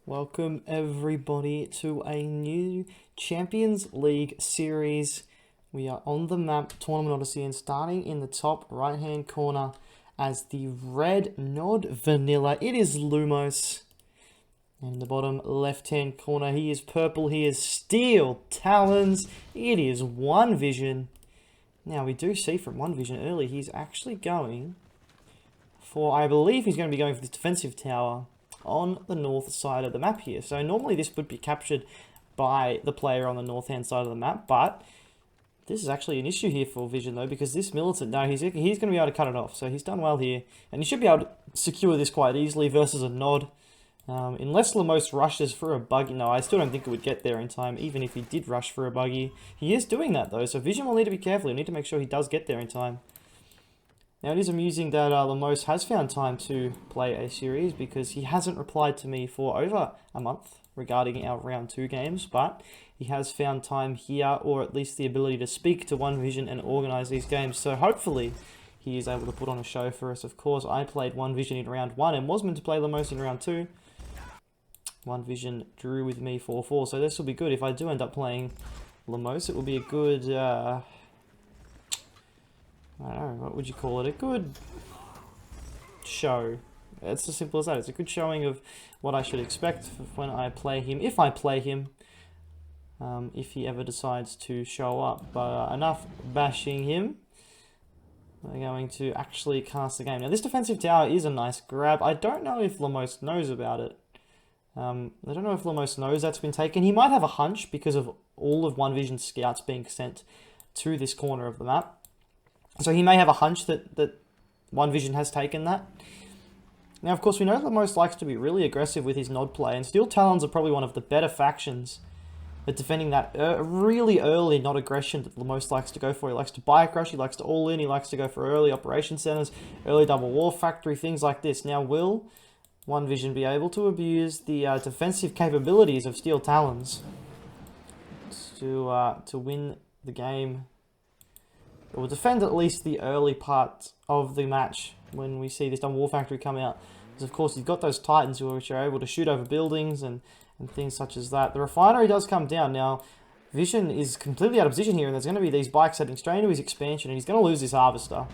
Welcome everybody to a new Champions League series. We are on the map Tournament Odyssey and starting in the top right hand corner as the red Nod Vanilla. It is Lumos. And in the bottom left hand corner he is purple, he is Steel Talons. It is OneVision. Now we do see from OneVision early he's actually going for, I believe he's going to be going for this defensive tower on the north side of the map here. So normally this would be captured by the player on the north hand side of the map, but this is actually an issue here for Vision though, because this militant, no, he's going to be able to cut it off. So he's done well here, and he should be able to secure this quite easily versus a Nod. Unless Lumos rushes for a buggy. No, I still don't think it would get there in time, even if he did rush for a buggy. He is doing that though, so Vision will need to be careful. He'll need to make sure he does get there in time. Now it is amusing that Lumos has found time to play a series because he hasn't replied to me for over a month regarding our round 2 games, but he has found time here, or at least the ability to speak to OneVision and organise these games. So hopefully he is able to put on a show for us. Of course, I played OneVision in round 1 and was meant to play Lumos in round 2. OneVision drew with me 4-4, so this will be good. If I do end up playing Lumos, it will be a good I don't know, what would you call it? A good show. It's as simple as that. It's a good showing of what I should expect when I play him, if I play him, if he ever decides to show up. But enough bashing him. We're going to actually cast the game. Now this defensive tower is a nice grab. I don't know if Lumos knows about it. I don't know if Lumos knows that's been taken. He might have a hunch because of all of OneVision's scouts being sent to this corner of the map. So he may have a hunch that OneVision has taken that. Now, of course, we know that Lumos likes to be really aggressive with his Nod play, and Steel Talons are probably one of the better factions at defending that really early Nod aggression that Lumos likes to go for. He likes to bike rush, he likes to all in, he likes to go for early operation centers, early double war factory, things like this. Now, will OneVision be able to abuse the defensive capabilities of Steel Talons to win the game? It will defend at least the early part of the match when we see this double war factory come out. Because of course you've got those Titans which are able to shoot over buildings and things such as that. The refinery does come down. Now, Vision is completely out of position here, and there's going to be these bikes heading straight into his expansion, and he's going to lose this harvester.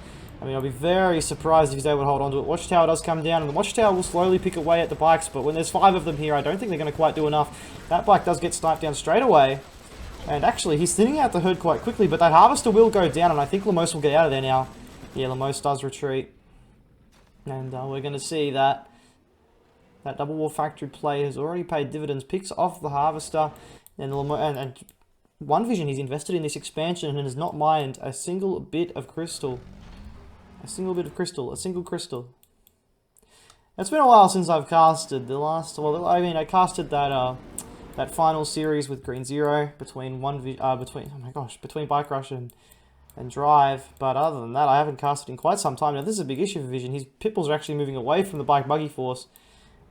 I mean, I'll be very surprised if he's able to hold on to it. Watchtower does come down, and the Watchtower will slowly pick away at the bikes, but when there's 5 of them here, I don't think they're going to quite do enough. That bike does get sniped down straight away. And actually, he's thinning out the herd quite quickly, but that harvester will go down, and I think Lumos will get out of there now. Yeah, Lumos does retreat. And we're going to see that that double war factory play has already paid dividends. Picks off the harvester, and OneVision, he's invested in this expansion and has not mined a single bit of crystal. A single bit of crystal. A single crystal. It's been a while since I've casted. I casted that final series with Green Zero between between Bike Rush and Drive, but other than that, I haven't casted in quite some time. Now this is a big issue for Vision. His pitbulls are actually moving away from the bike buggy force,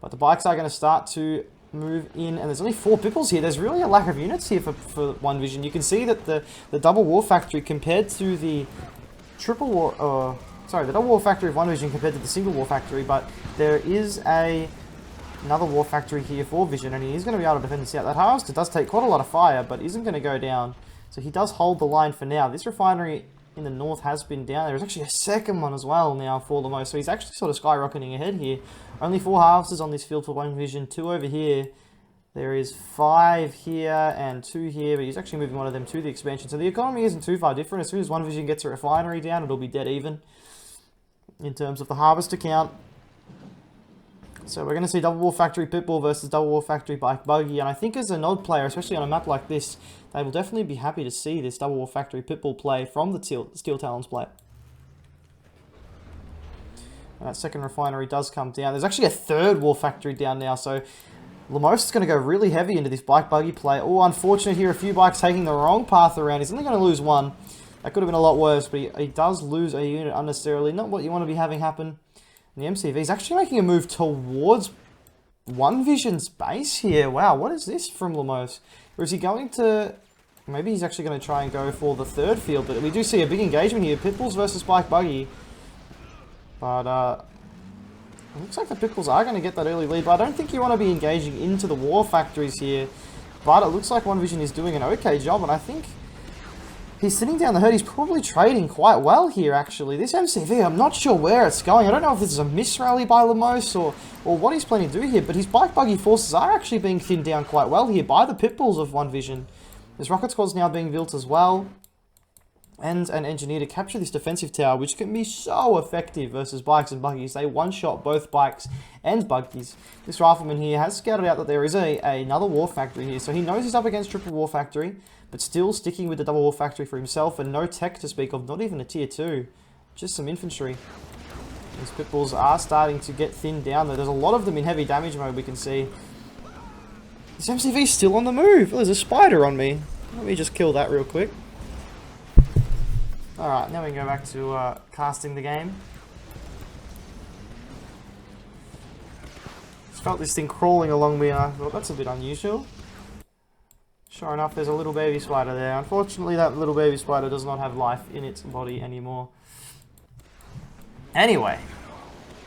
but the bikes are going to start to move in, and there's only 4 pitbulls here. There's really a lack of units here for OneVision. You can see that the double war factory compared to the the double war factory of OneVision compared to the single war factory, but there is another war factory here for Vision, and he's going to be able to defend this out. That harvester does take quite a lot of fire, but isn't going to go down. So he does hold the line for now. This refinery in the north has been down. There's actually a second one as well now for Lumos. So he's actually sort of skyrocketing ahead here. Only 4 harvesters on this field for OneVision. 2 over here. There is 5 here and 2 here, but he's actually moving one of them to the expansion. So the economy isn't too far different. As soon as OneVision gets a refinery down, it'll be dead even in terms of the harvester count. So we're going to see double war factory pitbull versus double war factory bike buggy, and I think as a Nod player, especially on a map like this, they will definitely be happy to see this double war factory pitbull play from the Steel Talons play. And that second refinery does come down. There's actually a 3rd war factory down now, so Lumos is going to go really heavy into this bike buggy play. Oh, unfortunate here, a few bikes taking the wrong path around. He's only going to lose 1. That could have been a lot worse, but he does lose a unit unnecessarily. Not what you want to be having happen. The MCV is actually making a move towards OneVision's base here. Wow, what is this from Lumos? Or is he going to... Maybe he's actually going to try and go for the 3rd field, but we do see a big engagement here. Pitbulls versus Bike Buggy. But It looks like the Pickles are going to get that early lead, but I don't think you want to be engaging into the war factories here. But it looks like OneVision is doing an okay job, and I think he's sitting down the herd. He's probably trading quite well here, actually. This MCV, I'm not sure where it's going. I don't know if this is a misrally by Lumos or what he's planning to do here, but his bike buggy forces are actually being thinned down quite well here by the Pitbulls of OneVision. His rocket squad's now being built as well, and an engineer to capture this defensive tower, which can be so effective versus bikes and buggies. They one-shot both bikes and buggies. This rifleman here has scouted out that there is another war factory here, so he knows he's up against triple war factory, but still sticking with the double war factory for himself, and no tech to speak of, not even a tier 2, just some infantry. These Pitbulls are starting to get thinned down, though. There's a lot of them in heavy damage mode, we can see. This MCV's still on the move. Oh, there's a spider on me. Let me just kill that real quick. Alright, now we can go back to casting the game. Just felt this thing crawling along me and I thought that's a bit unusual. Sure enough, there's a little baby spider there. Unfortunately, that little baby spider does not have life in its body anymore. Anyway,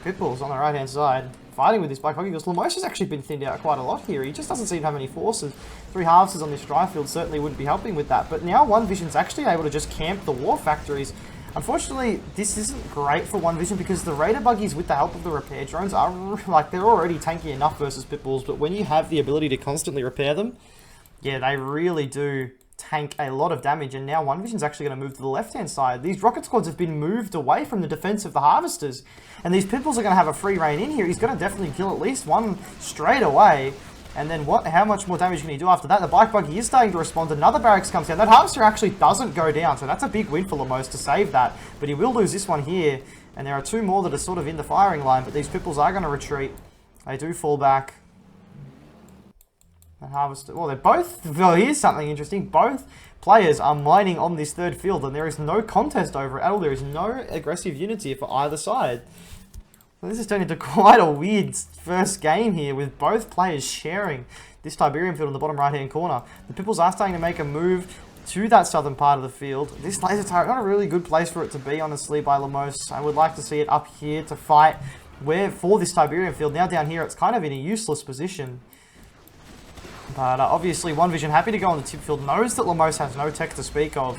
Pitbulls on the right hand side, fighting with this bike buggy, because Lumos has actually been thinned out quite a lot here. He just doesn't seem to have any forces. 3 harvesters on this dry field certainly wouldn't be helping with that, but now OneVision's actually able to just camp the war factories. Unfortunately, this isn't great for OneVision because the Raider buggies, with the help of the repair drones, are like, they're already tanky enough versus Pitbulls, but when you have the ability to constantly repair them, yeah, they really do tank a lot of damage, and now OneVision's actually going to move to the left-hand side. These rocket squads have been moved away from the defense of the harvesters, and these Pitbulls are going to have a free reign in here. He's going to definitely kill at least one straight away, and then how much more damage can he do after that? The bike buggy is starting to respond. Another barracks comes down. That harvester actually doesn't go down, so that's a big win for Lumos to save that, but he will lose this one here, and there are 2 more that are sort of in the firing line, but these Pitbulls are going to retreat. They do fall back. And harvester, well, they're both, well, here's something interesting. Both players are mining on this third field, and there is no contest over it at all. There is no aggressive units here for either side. So this has turned into quite a weird first game here, with both players sharing this Tiberium field in the bottom right-hand corner. The Pitbulls are starting to make a move to that southern part of the field. This laser turret, not a really good place for it to be, honestly, by Lumos. I would like to see it up here to fight for this Tiberium field. Now down here, it's kind of in a useless position. But obviously, OneVision, happy to go on the tip field, knows that Lumos has no tech to speak of.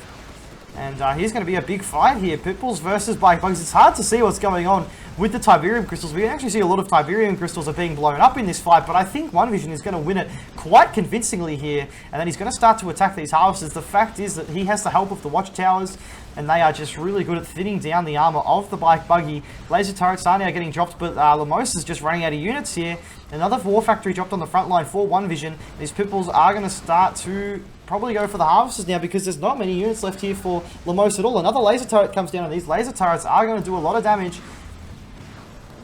And here's going to be a big fight here. Pitbulls versus bike bugs. It's hard to see what's going on with the Tiberium crystals. We can actually see a lot of Tiberium crystals are being blown up in this fight, but I think OneVision is going to win it quite convincingly here. And then he's going to start to attack these harvesters. The fact is that he has the help of the watchtowers, and they are just really good at thinning down the armor of the bike buggy. Laser turrets are now getting dropped, but Lumos is just running out of units here. Another war factory dropped on the front line for OneVision. These Pitbulls are going to start to probably go for the harvesters now, because there's not many units left here for Lumos at all. Another laser turret comes down, and these laser turrets are going to do a lot of damage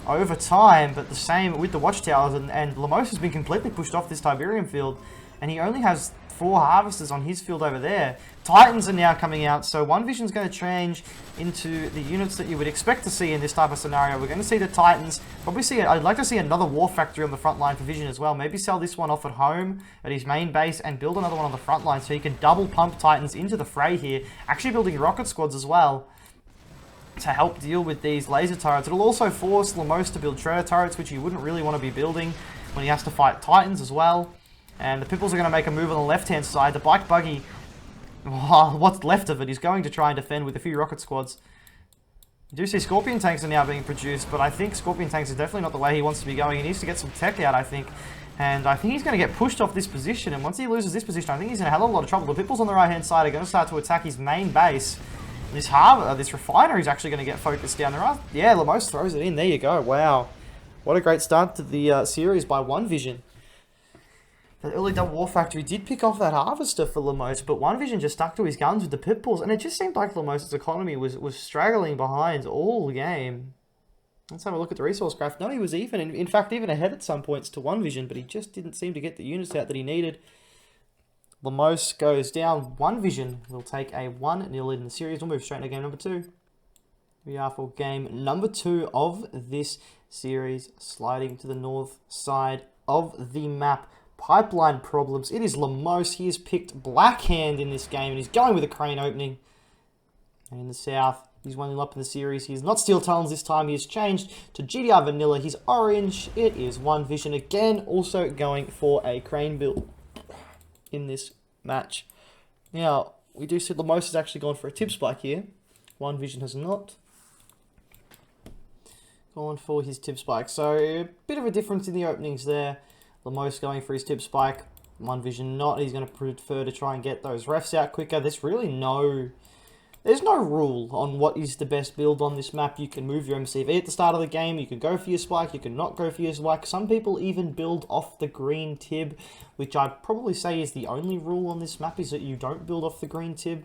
over time, but the same with the watchtowers, and Lumos has been completely pushed off this Tiberium field, and he only has 4 harvesters on his field over there. Titans are now coming out, so OneVision's going to change into the units that you would expect to see in this type of scenario. We're going to see the Titans, probably see, I'd like to see another war factory on the front line for Vision as well. Maybe sell this one off at home, at his main base, and build another one on the front line so he can double pump Titans into the fray here. Actually building rocket squads as well to help deal with these laser turrets. It'll also force Lumos to build shredder turrets, which he wouldn't really want to be building when he has to fight Titans as well. And the Pitbulls are going to make a move on the left-hand side. The bike buggy, what's left of it, is going to try and defend with a few rocket squads. You do see Scorpion tanks are now being produced, but I think Scorpion tanks is definitely not the way he wants to be going. He needs to get some tech out, I think. And I think he's going to get pushed off this position. And once he loses this position, I think he's in a hell of a lot of trouble. The Pitbulls on the right-hand side are going to start to attack his main base. This refinery is actually going to get focused down. Yeah, Lumos throws it in. There you go. Wow. What a great start to the series by OneVision. The early double war factory did pick off that harvester for Lumos, but OneVision just stuck to his guns with the Pitbulls, and it just seemed like Lumos' economy was straggling behind all game. Let's have a look at the resource graph. No, he was even, in fact, even ahead at some points to OneVision, but he just didn't seem to get the units out that he needed. Lumos goes down. OneVision will take a 1-0 lead in the series. We'll move straight into game number 2. We are for game number 2 of this series, sliding to the north side of the map. Pipeline problems. It is Lumos. He has picked Blackhand in this game, and he's going with a crane opening. And in the south, He's 1-0 up in the series. He's not Steel Talons this time. He has changed to GDI Vanilla. He's orange. It is OneVision again. Also going for a Crane build in this match. Now, we do see Lumos has actually gone for a tip spike here. OneVision has not gone for his tip spike. So, a bit of a difference in the openings there. Lumos going for his tip spike. OneVision not. He's going to prefer to try and get those refs out quicker. There's no rule on what is the best build on this map. You can move your MCV at the start of the game. You can go for your spike. You can not go for your spike. Some people even build off the green tib, which I'd probably say is the only rule on this map, is that you don't build off the green tib.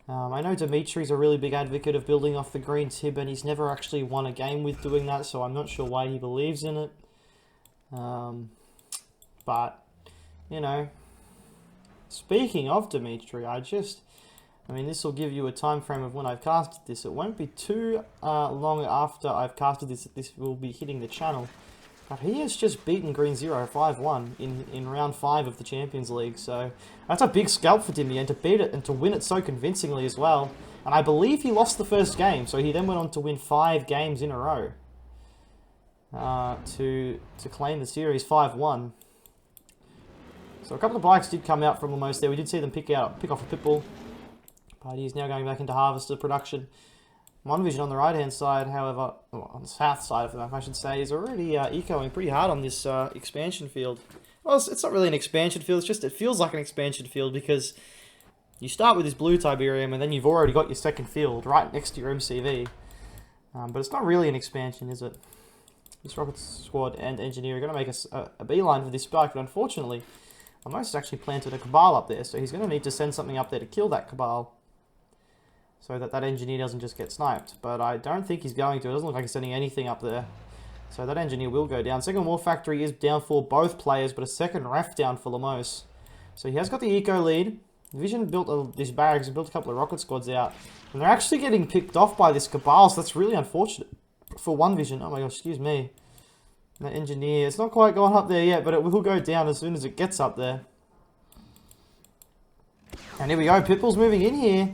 I know Dimitri's a really big advocate of building off the green tib, and he's never actually won a game with doing that, so I'm not sure why he believes in it. But, you know, speaking of Dimitri, I mean, this will give you a time frame of when I've casted this. It won't be too long after I've casted this that this will be hitting the channel. But he has just beaten Green Zero 5-1 in round 5 of the Champions League. So that's a big scalp for Dimmy, and to beat it and to win it so convincingly as well. And I believe he lost the first game, so he then went on to win 5 games in a row to claim the series 5-1. So a couple of bikes did come out from Lumos there. We did see them pick off a Pitbull. But he's now going back into Harvester production. OneVision on the right-hand side, however, on the south side of the map, I should say, is already ecoing pretty hard on this expansion field. Well, it's not really an expansion field, it's just it feels like an expansion field because you start with this blue Tiberium and then you've already got your second field right next to your MCV. But it's not really an expansion, is it? This Rocket Squad and Engineer are going to make a beeline for this spike, but unfortunately, Lumos has actually planted a Cabal up there, so he's going to need to send something up there to kill that Cabal, so that Engineer doesn't just get sniped. But I don't think he's going to. It doesn't look like he's sending anything up there. So that Engineer will go down. Second War Factory is down for both players, but a second ref down for Lumos. So he has got the eco lead. Vision built this barracks and built a couple of rocket squads out. And they're actually getting picked off by this Cabal, so that's really unfortunate for OneVision. Oh my gosh, excuse me. That Engineer, it's not quite gone up there yet, but it will go down as soon as it gets up there. And here we go, Pitbull's moving in here.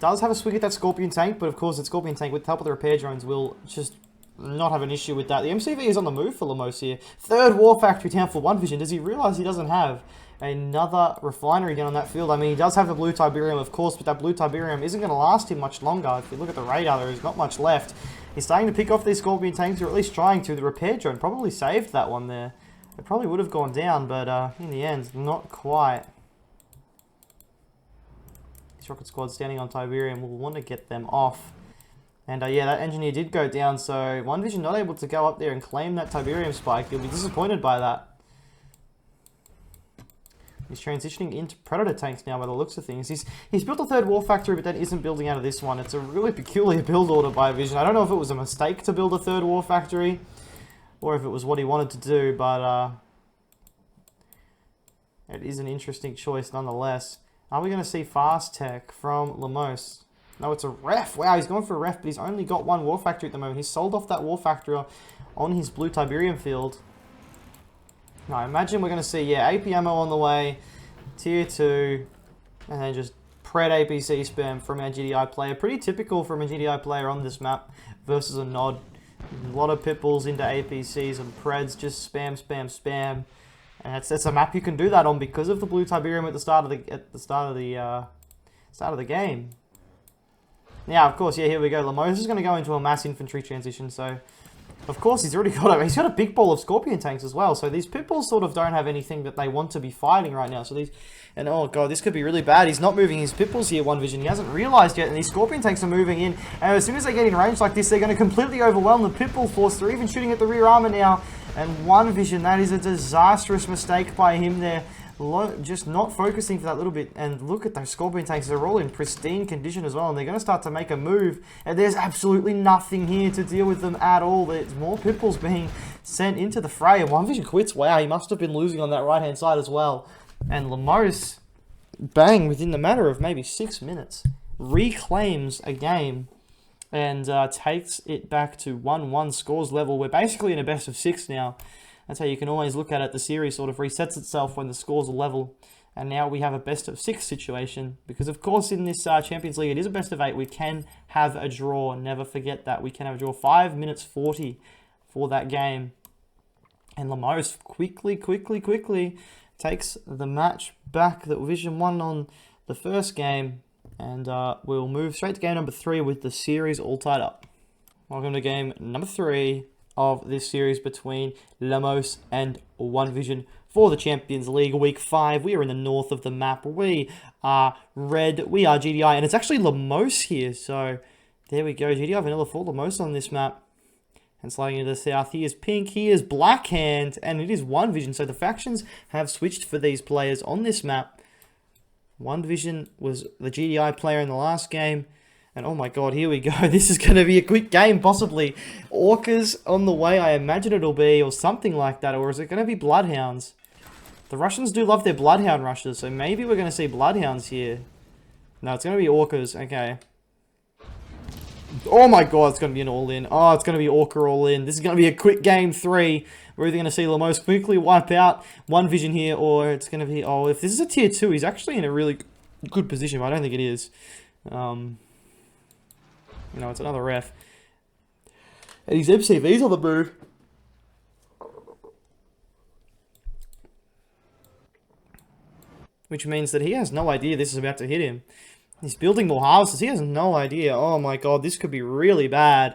Does have a swing at that Scorpion tank, but of course that Scorpion tank with the help of the repair drones will just not have an issue with that. The MCV is on the move for Lumos here. Third War Factory down for OneVision. Does he realise he doesn't have another refinery down on that field? I mean, he does have the blue Tiberium, of course, but that blue Tiberium isn't going to last him much longer. If you look at the radar, there is not much left. He's starting to pick off these Scorpion tanks, or at least trying to. The repair drone probably saved that one there. It probably would have gone down, but in the end, not quite. This Rocket Squad standing on Tiberium will want to get them off. And yeah, that Engineer did go down, so OneVision not able to go up there and claim that Tiberium spike. He'll be disappointed by that. He's transitioning into Predator tanks now by the looks of things. He's built a third War Factory, but then isn't building out of this one. It's a really peculiar build order by Vision. I don't know if it was a mistake to build a third War Factory, or if it was what he wanted to do, but it is an interesting choice nonetheless. Are we going to see fast tech from Lumos? No, it's a ref. Wow, he's going for a ref, but he's only got one War Factory at the moment. He's sold off that War Factory on his blue Tiberium field. Now, I imagine we're going to see, yeah, AP ammo on the way, tier 2, and then just pred APC spam from our GDI player. Pretty typical from a GDI player on this map versus a nod. A lot of pitbulls into APCs and preds, just spam, spam, spam. And it's a map you can do that on because of the blue Tiberium at the start of the game. Now, of course, yeah, here we go. Lumos is going to go into a mass infantry transition, so of course he's got a big ball of Scorpion tanks as well. So these pitbulls sort of don't have anything that they want to be fighting right now. So and oh god, this could be really bad. He's not moving his pitbulls here, OneVision. He hasn't realised yet, and these Scorpion tanks are moving in. And as soon as they get in range like this, they're going to completely overwhelm the pitbull force. They're even shooting at the rear armor now. And OneVision, that is a disastrous mistake by him there. Just not focusing for that little bit. And look at those Scorpion tanks. They're all in pristine condition as well. And they're going to start to make a move. And there's absolutely nothing here to deal with them at all. There's more pitbulls being sent into the fray. And OneVision quits. Wow, he must have been losing on that right-hand side as well. And Lumos, bang, within the matter of maybe 6 minutes, reclaims a game. And takes it back to 1-1 scores level. We're basically in a best of 6 now. That's how you can always look at it. The series sort of resets itself when the scores are level. And now we have a best of 6 situation. Because, of course, in this Champions League, it is a best of 8. We can have a draw. Never forget that. We can have a draw. 5 minutes 40 for that game. And Lumos quickly takes the match back that Vision won on the first game. And we'll move straight to game number 3 with the series all tied up. Welcome to game number 3 of this series between Lumos and OneVision for the Champions League Week 5. We are in the north of the map. We are red. We are GDI. And it's actually Lumos here. So there we go. GDI Vanilla for Lumos on this map. And sliding into the south, he is pink, he is black hand, and it is OneVision. So the factions have switched for these players on this map. OneVision was the GDI player in the last game. And oh my god, here we go. This is going to be a quick game, possibly. Orcas on the way, I imagine it'll be, or something like that. Or is it going to be Bloodhounds? The Russians do love their Bloodhound rushes, so maybe we're going to see Bloodhounds here. No, it's going to be Orcas. Okay. Oh my god, it's going to be an all-in. Oh, it's going to be Orca all-in. This is going to be a quick game 3. We're either going to see Lumos quickly wipe out OneVision here, or it's going to be... Oh, if this is a tier 2, he's actually in a really good position, but I don't think it is. No, it's another ref. And his MCV's on the move. Which means that he has no idea this is about to hit him. He's building more harvesters. He has no idea. Oh my god, this could be really bad.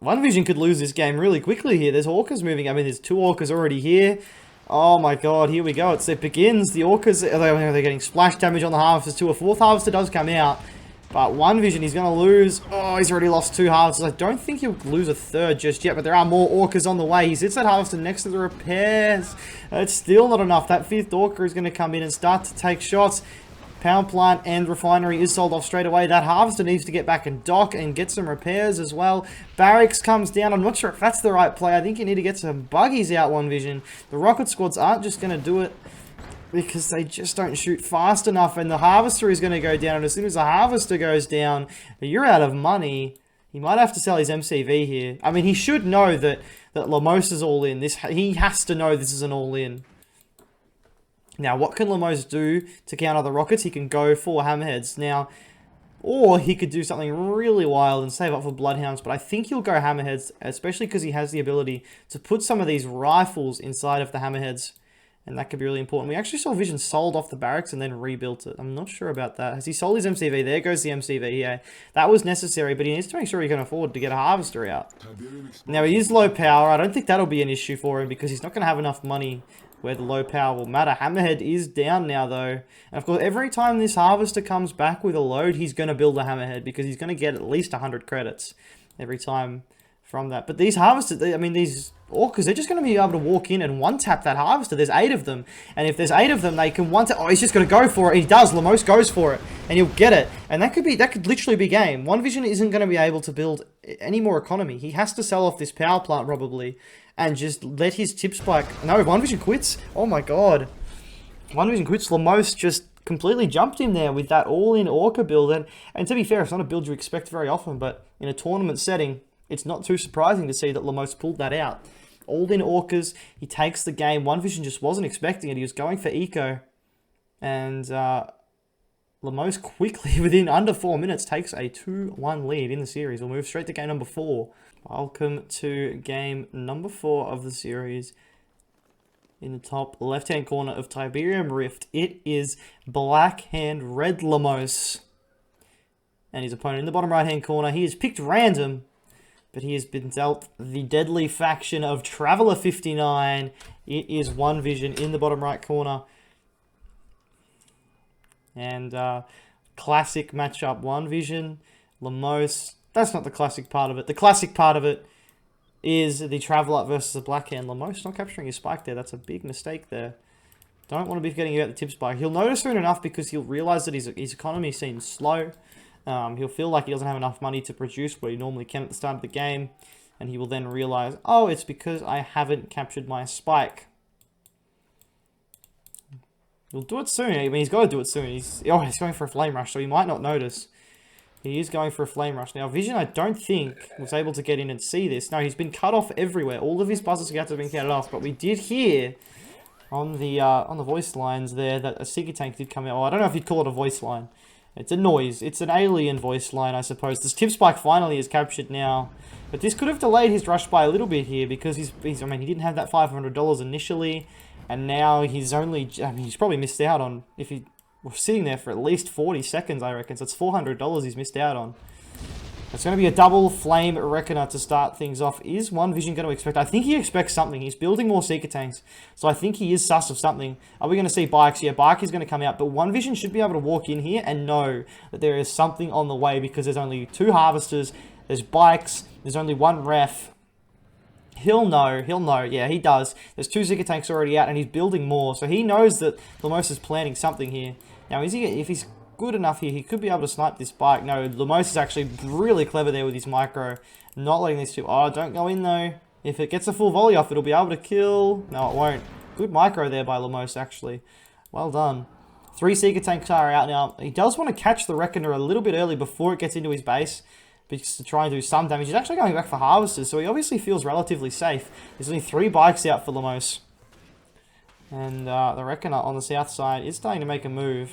OneVision could lose this game really quickly here. There's Orcas moving. I mean, there's 2 Orcas already here. Oh my god, here we go. It begins. The Orcas, they're getting splash damage on the harvesters too. A 4th harvester does come out. But OneVision, he's going to lose. Oh, he's already lost 2 harvesters. I don't think he'll lose a 3rd just yet, but there are more Orcas on the way. He sits that harvester next to the repairs. It's still not enough. That 5th Orca is going to come in and start to take shots. Power plant and refinery is sold off straight away. That harvester needs to get back and dock and get some repairs as well. Barracks comes down. I'm not sure if that's the right play. I think you need to get some buggies out, OneVision. The rocket squads aren't just going to do it because they just don't shoot fast enough, and the harvester is going to go down, and as soon as the harvester goes down, you're out of money. He might have to sell his MCV here. I mean, he should know that Lumos is all in. He has to know this is an all-in. Now, what can Lumos do to counter the rockets? He can go for hammerheads. Now, or he could do something really wild and save up for Bloodhounds, but I think he'll go hammerheads, especially because he has the ability to put some of these rifles inside of the hammerheads. And that could be really important. We actually saw Vision sold off the barracks and then rebuilt it. I'm not sure about that. Has he sold his MCV? There goes the MCV, yeah. That was necessary, but he needs to make sure he can afford to get a harvester out. Now, he is low power. I don't think that'll be an issue for him because he's not going to have enough money where the low power will matter. Hammerhead is down now, though. And, of course, every time this harvester comes back with a load, he's going to build a hammerhead because he's going to get at least 100 credits every time from that. But these harvesters, I mean, these Orcas, they're just going to be able to walk in and one-tap that harvester. There's 8 of them. And if there's 8 of them, they can one-tap... Oh, he's just going to go for it. He does. Lumos goes for it. And he'll get it. And that could literally be game. OneVision isn't going to be able to build any more economy. He has to sell off this power plant, probably, and just let his tip spike... No, OneVision quits. Oh, my God. OneVision quits. Lumos just completely jumped him there with that all-in Orca build. And to be fair, it's not a build you expect very often, but in a tournament setting, it's not too surprising to see that Lumos pulled that out. All in Orcas, he takes the game. OneVision just wasn't expecting it. He was going for eco. And Lumos quickly, within under 4 minutes, takes a 2-1 lead in the series. We'll move straight to game number 4. Welcome to game number 4 of the series. In the top left-hand corner of Tiberium Rift, it is Black Hand Red Lumos. And his opponent in the bottom right-hand corner, he is picked random, but he has been dealt the deadly faction of Traveler 59. It is OneVision in the bottom right corner. And classic matchup, OneVision, Lumos. That's not the classic part of it. The classic part of it is the Traveler versus the Blackhand. Lumos not capturing his spike there. That's a big mistake there. Don't want to be forgetting about the tip spike. He'll notice soon enough because he'll realize that his economy seems slow. He'll feel like he doesn't have enough money to produce what he normally can at the start of the game. And he will then realize, oh, it's because I haven't captured my spike. He'll do it soon. I mean, he's got to do it soon. He's going for a flame rush, so he might not notice. He is going for a flame rush. Now, Vision, I don't think, was able to get in and see this. No, he's been cut off everywhere. All of his buzzers have been cut off. But we did hear on the voice lines there that a Seeker tank did come out. Well, I don't know if you'd call it a voice line. It's a noise. It's an alien voice line, I suppose. This tip spike finally is captured now. But this could have delayed his rush by a little bit here because I mean, he didn't have that $500 initially. And now he's only, I mean, he's probably missed out on, if he was sitting there for at least 40 seconds, I reckon. So it's $400 he's missed out on. It's going to be a double flame reckoner to start things off. Is OneVision going to expect? I think he expects something. He's building more Seeker tanks. So I think he is sus of something. Are we going to see bikes? Yeah, bike is going to come out. But OneVision should be able to walk in here and know that there is something on the way because there's only 2 harvesters. There's bikes. There's only 1 ref. He'll know. Yeah, he does. There's 2 Seeker tanks already out and he's building more. So he knows that Lumos is planning something here. Now, is he? If he's good enough here, he could be able to snipe this bike. No, Lumos is actually really clever there with his micro. Not letting these two... Oh, don't go in though. If it gets a full volley off, it'll be able to kill. No, it won't. Good micro there by Lumos, actually. Well done. 3 Seeker tanks are out now. He does want to catch the Reckoner a little bit early before it gets into his base, because to try and do some damage. He's actually going back for harvesters, so he obviously feels relatively safe. There's only 3 bikes out for Lumos. And the Reckoner on the south side is starting to make a move.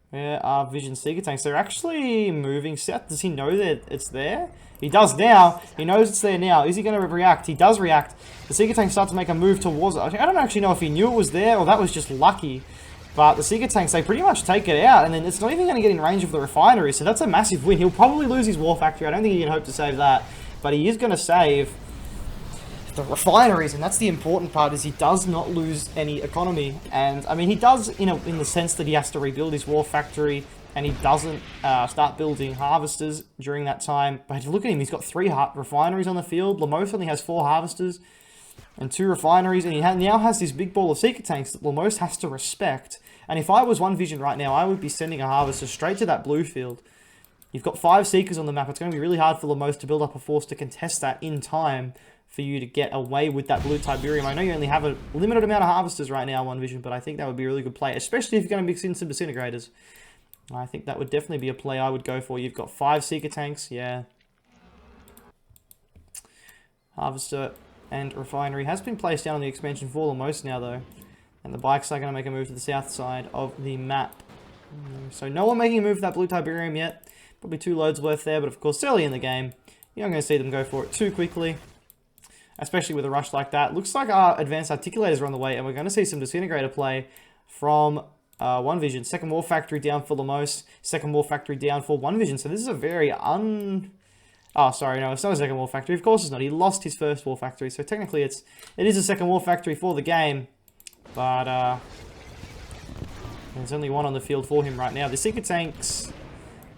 Where are Vision Seeker tanks? They're actually moving south. Does he know that it's there? He does now. He knows it's there now. Is he going to react? He does react. The Seeker tanks start to make a move towards it. I don't actually know if he knew it was there or that was just lucky. But the Seeker tanks, they pretty much take it out. And then it's not even going to get in range of the refinery. So that's a massive win. He'll probably lose his war factory. I don't think he can hope to save that. But he is going to save the refineries, and that's the important part, is he does not lose any economy. And I mean, he does in the sense that he has to rebuild his war factory, and he doesn't start building harvesters during that time. But look at him, he's got 3 refineries on the field. Lumos only has 4 harvesters and 2 refineries, and he now has this big ball of Seeker tanks that Lumos has to respect. And if I was OneVision right now, I would be sending a harvester straight to that blue field. You've got 5 Seekers on the map. It's going to be really hard for Lumos to build up a force to contest that in time for you to get away with that blue Tiberium. I know you only have a limited amount of harvesters right now, OneVision, but I think that would be a really good play, especially if you're going to mix in some disintegrators. I think that would definitely be a play I would go for. You've got 5 Seeker tanks, yeah. Harvester and refinery has been placed down on the expansion for Lumos now, though. And the bikes are going to make a move to the south side of the map. So no one making a move for that blue Tiberium yet. Probably 2 loads worth there, but of course, early in the game, you're not going to see them go for it too quickly. Especially with a rush like that. Looks like our advanced articulators are on the way, and we're going to see some disintegrator play from OneVision. Second war factory down for Lumos. Second war factory down for OneVision. So this is a very Oh, sorry, no, it's not a second war factory. Of course it's not. He lost his first war factory, so technically it is a second war factory for the game. But there's only 1 on the field for him right now. The Seeker tanks...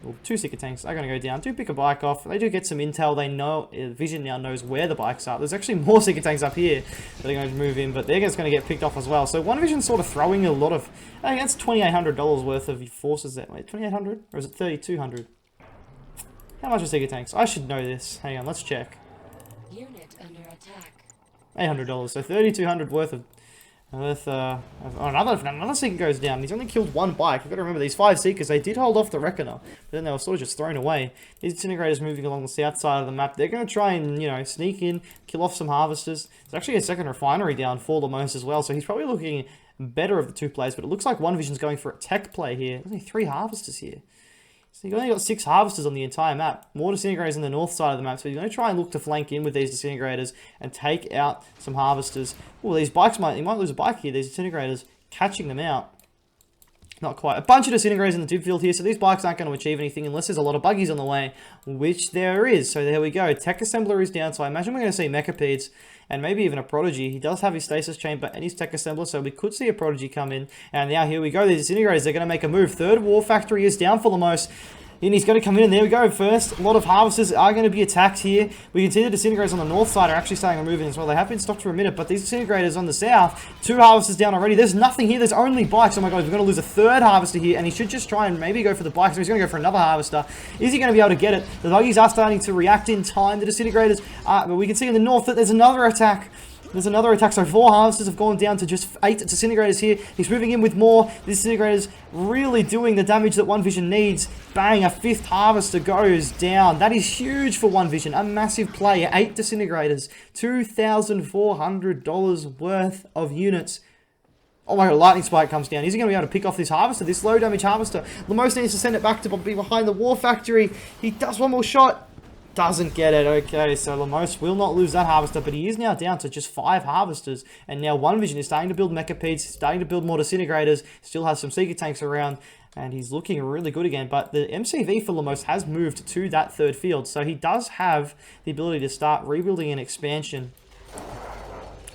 Well, 2 Seeker tanks are going to go down. Do pick a bike off. They do get some intel. They know, Vision now knows where the bikes are. There's actually more Seeker tanks up here that are going to move in, but they're just going to get picked off as well. So OneVision's sort of throwing a lot of... I think that's $2,800 worth of forces there. Wait, 2,800? Or is it 3,200? How much are Seeker tanks? I should know this. Hang on, let's check. Unit under attack. $800. So 3,200 worth of... another Seeker goes down. He's only killed 1 bike. You've got to remember, these 5 Seekers, they did hold off the Reckoner, but then they were sort of just thrown away. These disintegrators moving along the south side of the map. They're going to try and, you know, sneak in, kill off some harvesters. There's actually a second refinery down for Lumos as well, so he's probably looking better of the 2 plays, but it looks like OneVision's going for a tech play here. There's only 3 harvesters here. So you've only got 6 harvesters on the entire map. More disintegrators on the north side of the map. So you're going to try and look to flank in with these disintegrators and take out some harvesters. Oh, these bikes he might lose a bike here. These disintegrators catching them out. Not quite. A bunch of disintegrators in the tube field here. So these bikes aren't going to achieve anything unless there's a lot of buggies on the way, which there is. So there we go. Tech assembler is down. So I imagine we're going to see Mechapedes and maybe even a Prodigy. He does have his stasis chamber and his tech assembler, so we could see a Prodigy come in. And now here we go. These disintegrators, they're going to make a move. Third war factory is down for Lumos. And he's going to come in, and there we go. First, a lot of harvesters are going to be attacked here. We can see the disintegrators on the north side are actually starting to move in as well. They have been stopped for a minute, but these disintegrators on the south, 2 harvesters down already. There's nothing here. There's only bikes. Oh my god, we're going to lose a 3rd harvester here, and he should just try and maybe go for the bikes. So he's going to go for another harvester. Is he going to be able to get it? The buggies are starting to react in time. The disintegrators are, but we can see in the north that there's another attack. There's another attack, so 4 harvesters have gone down to just 8 disintegrators here. He's moving in with more. The disintegrators really doing the damage that OneVision needs. Bang, a 5th harvester goes down. That is huge for OneVision. A massive play. 8 disintegrators. $2,400 worth of units. Oh my god, lightning spike comes down. Is he going to be able to pick off this harvester? This low damage harvester. Lumos needs to send it back to be behind the war factory. He does one more shot. Doesn't get it. Okay, so Lumos will not lose that harvester, but he is now down to just 5 harvesters. And now OneVision is starting to build mechapeds, starting to build more disintegrators, still has some seeker tanks around, and he's looking really good again. But the MCV for Lumos has moved to that 3rd field, so he does have the ability to start rebuilding an expansion.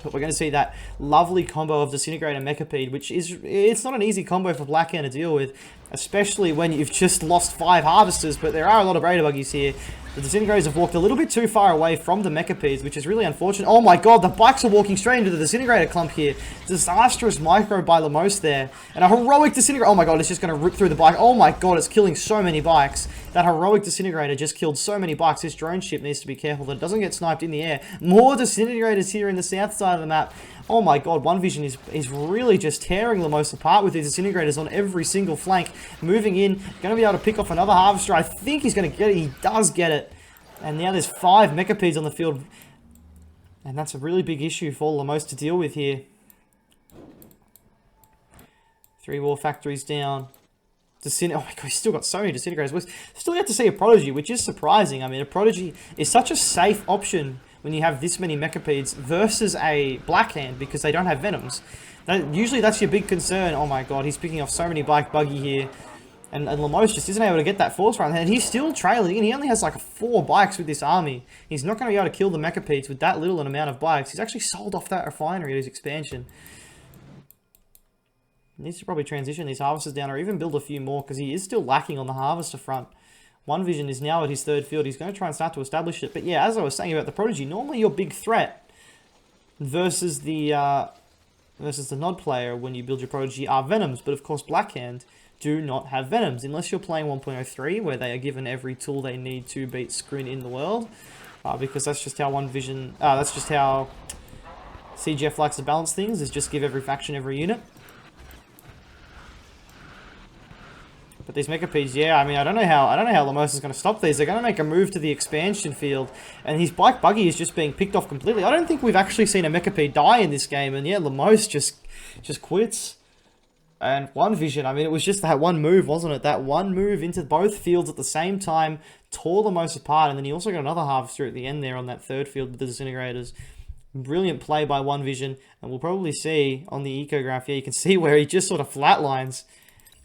But we're going to see that lovely combo of Disintegrator and Mechapede, which is, it's not an easy combo for Blackhand to deal with, especially when you've just lost 5 harvesters, but there are a lot of Raider Buggies here. The Disintegrators have walked a little bit too far away from the Mechapedes, which is really unfortunate. Oh my god, the bikes are walking straight into the Disintegrator clump here. Disastrous micro by Lumos there. And a heroic Disintegrator. Oh my god, it's just going to rip through the bike. Oh my god, it's killing so many bikes. That heroic Disintegrator just killed so many bikes. This drone ship needs to be careful that it doesn't get sniped in the air. More Disintegrators here in the south side of the map. Oh my god, OneVision is really just tearing Lumos apart with his Disintegrators on every single flank. Moving in, going to be able to pick off another Harvester. I think he's going to get it. He does get it. And now there's 5 Mechapedes on the field. And that's a really big issue for Lumos to deal with here. 3 war factories down. Oh my god, he's still got so many Disintegrators. We still get to see a Prodigy, which is surprising. I mean, a Prodigy is such a safe option when you have this many Mechapedes versus a Blackhand because they don't have Venoms. Usually that's your big concern. Oh my god, he's picking off so many buggy here. And Lumos just isn't able to get that force run. And he's still trailing. And he only has like 4 bikes with this army. He's not going to be able to kill the Mechapedes with that little an amount of bikes. He's actually sold off that refinery at his expansion. He needs to probably transition these harvesters down or even build a few more because he is still lacking on the harvester front. OneVision is now at his 3rd field. He's going to try and start to establish it. But yeah, as I was saying about the Prodigy, normally your big threat versus the Nod player when you build your Prodigy are Venoms. But of course, Blackhand do not have Venoms unless you're playing 1.03 where they are given every tool they need to beat Scrin in the world. Because that's just how OneVision, that's just how CGF likes to balance things, is just give every faction every unit. But these Mechapedes, yeah, I mean, I don't know how Lumos is going to stop these. They're going to make a move to the expansion field, and his bike buggy is just being picked off completely. I don't think we've actually seen a Mechapede die in this game, and yeah, Lumos just quits. And OneVision, I mean, it was just that one move, wasn't it? That one move into both fields at the same time tore Lumos apart, and then he also got another harvester at the end there on that 3rd field with the Disintegrators. Brilliant play by OneVision, and we'll probably see on the ecograph, yeah, you can see where he just sort of flatlines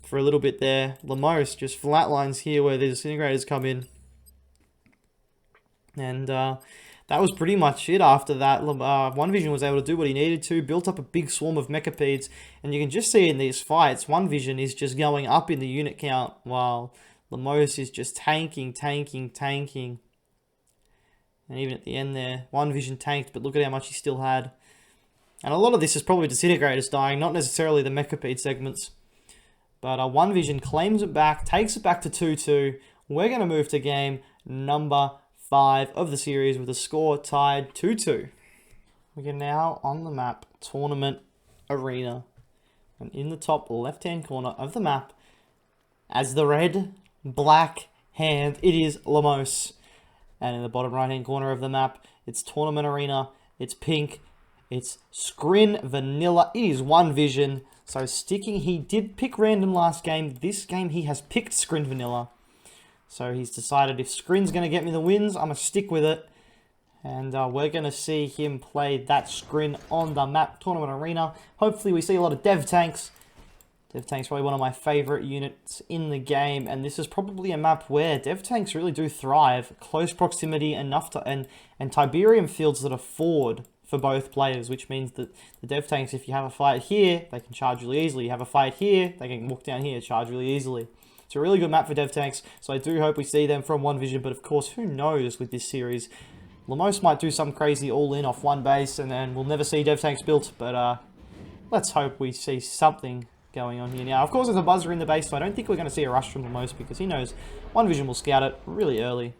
for a little bit there. Lumos just flatlines here where the Disintegrators come in. And that was pretty much it after that. OneVision was able to do what he needed to, built up a big swarm of Mechapedes, and you can just see in these fights, OneVision is just going up in the unit count, while Lumos is just tanking. And even at the end there, OneVision tanked, but look at how much he still had. And a lot of this is probably Disintegrators dying, not necessarily the Mechapede segments. But OneVision claims it back, takes it back to 2-2. We're going to move to game number 5 of the series with a score tied 2-2. We are now on the map, Tournament Arena. And in the top left-hand corner of the map, as the red, black hand, it is Lumos. And in the bottom right-hand corner of the map, it's Tournament Arena, it's pink, it's Scrin Vanilla, it is OneVision. So sticking, he did pick random last game. This game he has picked Scrin Vanilla. So he's decided if Scrin's going to get me the wins, I'm going to stick with it. And we're going to see him play that Scrin on the map, Tournament Arena. Hopefully we see a lot of Dev Tanks. Dev Tanks probably one of my favourite units in the game. And this is probably a map where Dev Tanks really do thrive. Close proximity enough to, and Tiberium fields that are forward for both players, which means that the Dev Tanks, if you have a fight here, they can charge really easily. You have a fight here, they can walk down here, charge really easily. It's a really good map for Dev Tanks, so I do hope we see them from OneVision, but of course, who knows with this series. Lumos might do something crazy all-in off one base, and then we'll never see Dev Tanks built, but let's hope we see something going on here. Now, of course, there's a buzzer in the base, so I don't think we're going to see a rush from Lumos, because he knows OneVision will scout it really early.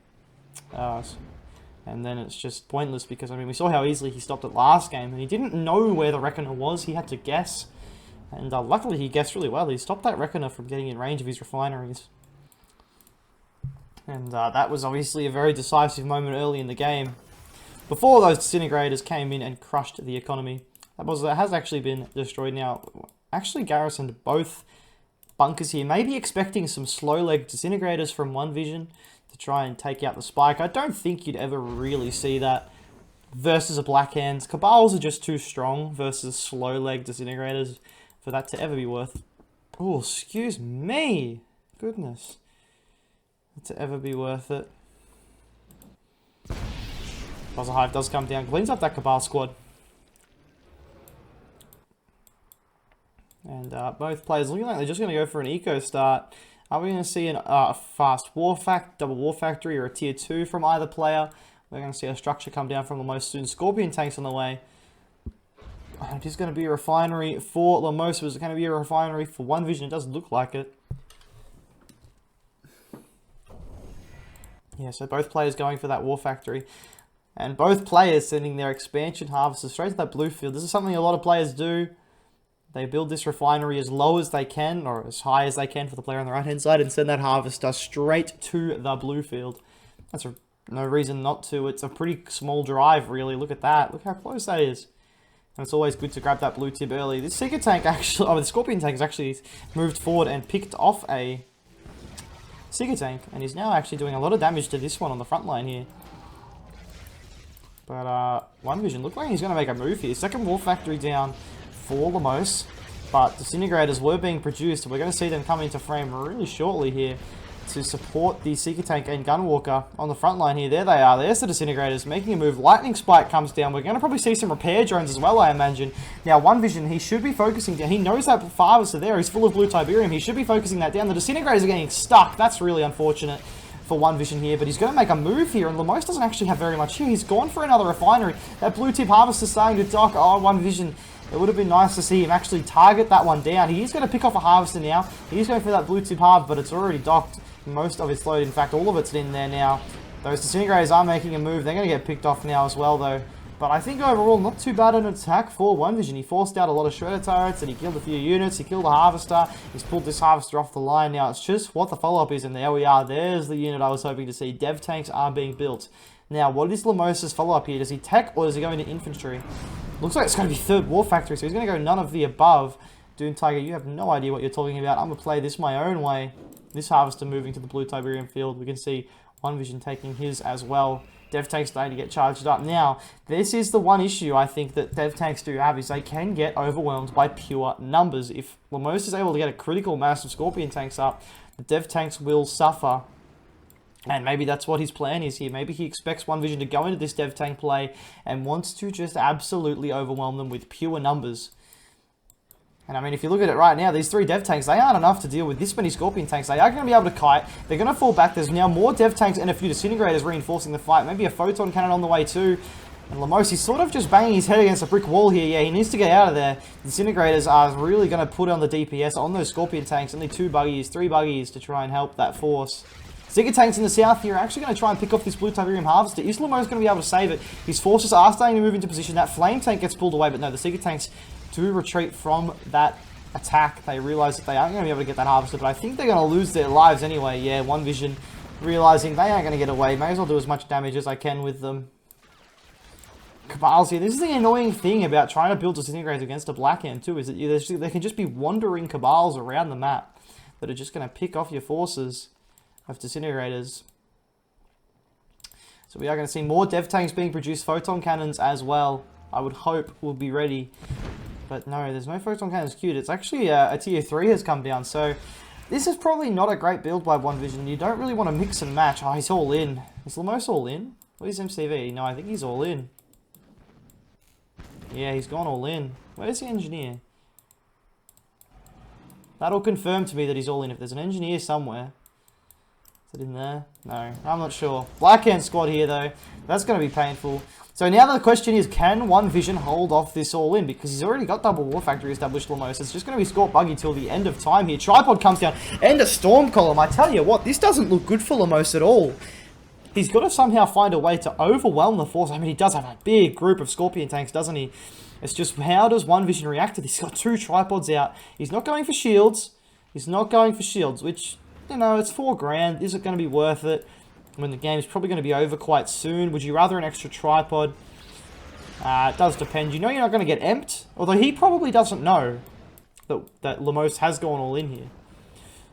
And then it's just pointless because, I mean, we saw how easily he stopped it last game. And he didn't know where the Reckoner was. He had to guess. And luckily he guessed really well. He stopped that Reckoner from getting in range of his refineries. And that was obviously a very decisive moment early in the game. Before those disintegrators came in and crushed the economy. That has actually been destroyed now. Actually garrisoned both bunkers here. Maybe expecting some slow-leg disintegrators from OneVision to try and take out the spike. I don't think you'd ever really see that versus a Black Hands. Cabals are just too strong versus slow-leg disintegrators for that to ever be worth... Oh, excuse me! Goodness. To ever be worth it. Buzzer Hive does come down. Cleans up that Cabal squad. And both players looking like they're just going to go for an eco start. Are we going to see a fast double war factory, or a tier 2 from either player? We're going to see a structure come down from Lumos soon. Scorpion tanks on the way. It is going to be a refinery for Lumos. Was it going to be a refinery for OneVision? It does look like it. Yeah, so both players going for that war factory. And both players sending their expansion harvesters straight to that blue field. This is something a lot of players do. They build this refinery as low as they can, or as high as they can for the player on the right-hand side, and send that harvester straight to the blue field. That's no reason not to. It's a pretty small drive, really. Look at that. Look how close that is. And it's always good to grab that blue tip early. This Seeker tank actually... Oh, the Scorpion tank has actually moved forward and picked off a Seeker tank, and he's now actually doing a lot of damage to this one on the front line here. But OneVision look like he's going to make a move here. Second war factory down for Lumos, but disintegrators were being produced. We're going to see them come into frame really shortly here to support the Seeker tank and Gunwalker on the front line here. There they are. There's the disintegrators making a move. Lightning Spike comes down. We're going to probably see some repair drones as well, I imagine. Now, OneVision, he should be focusing down. He knows that farthest there. He's full of blue Tiberium. He should be focusing that down. The disintegrators are getting stuck. That's really unfortunate for OneVision here, but he's going to make a move here, and Lumos doesn't actually have very much here. He's gone for another refinery. That blue tip harvester starting to dock. Oh, OneVision. It would have been nice to see him actually target that one down. He is going to pick off a harvester now. He's going for that blue tip harv, but it's already docked most of its load. In fact, all of it's in there now. Those disintegrators are making a move. They're going to get picked off now as well, though. But I think overall, not too bad an attack for OneVision. He forced out a lot of shredder turrets, and he killed a few units. He killed a harvester. He's pulled this harvester off the line. Now, it's just what the follow-up is, and there we are. There's the unit I was hoping to see. Dev tanks are being built. Now, what is Lumos' follow-up here? Does he tech, or does he go into infantry? Looks like it's going to be third war factory, so he's going to go none of the above. Doom Tiger, you have no idea what you're talking about. I'm going to play this my own way. This harvester moving to the blue Tiberium field. We can see OneVision taking his as well. Dev tanks starting to get charged up. Now, this is the one issue I think that Dev tanks do have, is they can get overwhelmed by pure numbers. If Lumos is able to get a critical mass of Scorpion tanks up, the Dev tanks will suffer. And maybe that's what his plan is here. Maybe he expects OneVision to go into this Dev tank play and wants to just absolutely overwhelm them with pure numbers. And I mean, if you look at it right now, these 3 Dev tanks, they aren't enough to deal with this many Scorpion tanks. They are going to be able to kite. They're going to fall back. There's now more Dev tanks and a few disintegrators reinforcing the fight. Maybe a photon cannon on the way too. And Lumos, he's sort of just banging his head against a brick wall here. Yeah, he needs to get out of there. The disintegrators are really going to put on the DPS on those Scorpion tanks. Only 2 buggies, 3 buggies to try and help that force. Seeker tanks in the south here are actually going to try and pick off this blue Tiberium harvester. Is Lumos going to be able to save it? His forces are starting to move into position. That flame tank gets pulled away, but no, the Seeker tanks do retreat from that attack. They realize that they aren't going to be able to get that harvester, but I think they're going to lose their lives anyway. Yeah, OneVision realizing they aren't going to get away. May as well do as much damage as I can with them. Cabals here. This is the annoying thing about trying to build disintegrators against a Black Hand too, is that there can just be wandering Cabals around the map that are just going to pick off your forces of disintegrators. So we are going to see more Dev tanks being produced. Photon cannons as well, I would hope, will be ready. But no, there's no photon cannons queued. It's actually a tier 3 has come down. So this is probably not a great build by OneVision. You don't really want to mix and match. Oh, he's all in. Is Lumos all in? What is MCV? No, I think he's all in. Yeah, he's gone all in. Where's the engineer? That'll confirm to me that he's all in. If there's an engineer somewhere. Is it in there? No, I'm not sure. Black Hand squad here though. That's going to be painful. So now the question is, can OneVision hold off this all in? Because he's already got double war factory established, Lumos. It's just going to be Scorp Buggy till the end of time here. Tripod comes down and a storm column. I tell you what, this doesn't look good for Lumos at all. He's got to somehow find a way to overwhelm the force. I mean, he does have a big group of Scorpion tanks, doesn't he? It's just, how does OneVision react to this? He's got 2 tripods out. He's not going for shields. He's not going for shields, which, you know, it's $4,000. Is it going to be worth it when the game's probably going to be over quite soon? Would you rather an extra tripod? It does depend. You know you're not going to get emped. Although he probably doesn't know that Lumos has gone all in here.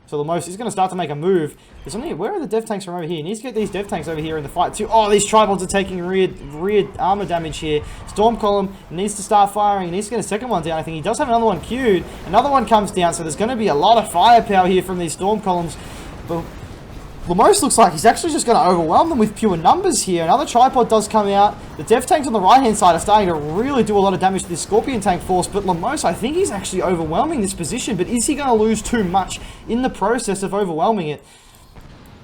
So Lumos is going to start to make a move. There's only, where are the dev tanks from over here? He needs to get these dev tanks over here in the fight too. Oh, these tripods are taking rear armor damage here. Storm Column needs to start firing. He needs to get a second one down. I think he does have another one queued. Another one comes down, so there's going to be a lot of firepower here from these Storm Columns. But Lumos looks like he's actually just going to overwhelm them with pure numbers here. Another tripod does come out. The dev tanks on the right-hand side are starting to really do a lot of damage to this Scorpion tank force. But Lumos, I think he's actually overwhelming this position. But is he going to lose too much in the process of overwhelming it?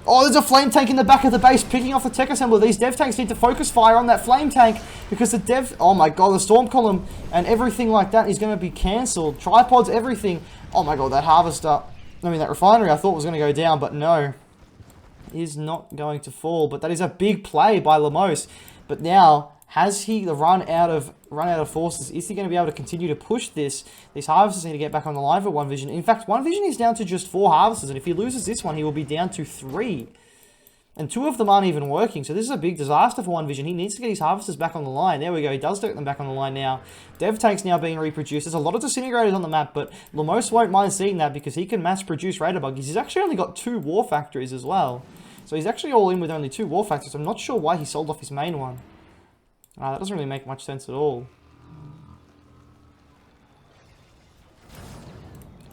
Oh, there's a flame tank in the back of the base picking off the tech assembler. These dev tanks need to focus fire on that flame tank because the dev... Oh my god, the Storm Column and everything like that is going to be cancelled. Tripods, everything. Oh my god, that harvester... I mean, that refinery I thought was going to go down, but no. Is not going to fall, but that is a big play by Lumos. But now, has he run out of forces? Is he going to be able to continue to push this? These harvesters need to get back on the line for OneVision. In fact, OneVision is down to just 4 harvesters, and if he loses this one, he will be down to 3. And 2 of them aren't even working, so this is a big disaster for OneVision. He needs to get his harvesters back on the line. There we go, he does get them back on the line now. Dev tanks now being reproduced. There's a lot of disintegrators on the map, but Lumos won't mind seeing that because he can mass produce Raider Buggies. He's actually only got 2 war factories as well. So he's actually all in with only 2 war factories. I'm not sure why he sold off his main one. That doesn't really make much sense at all.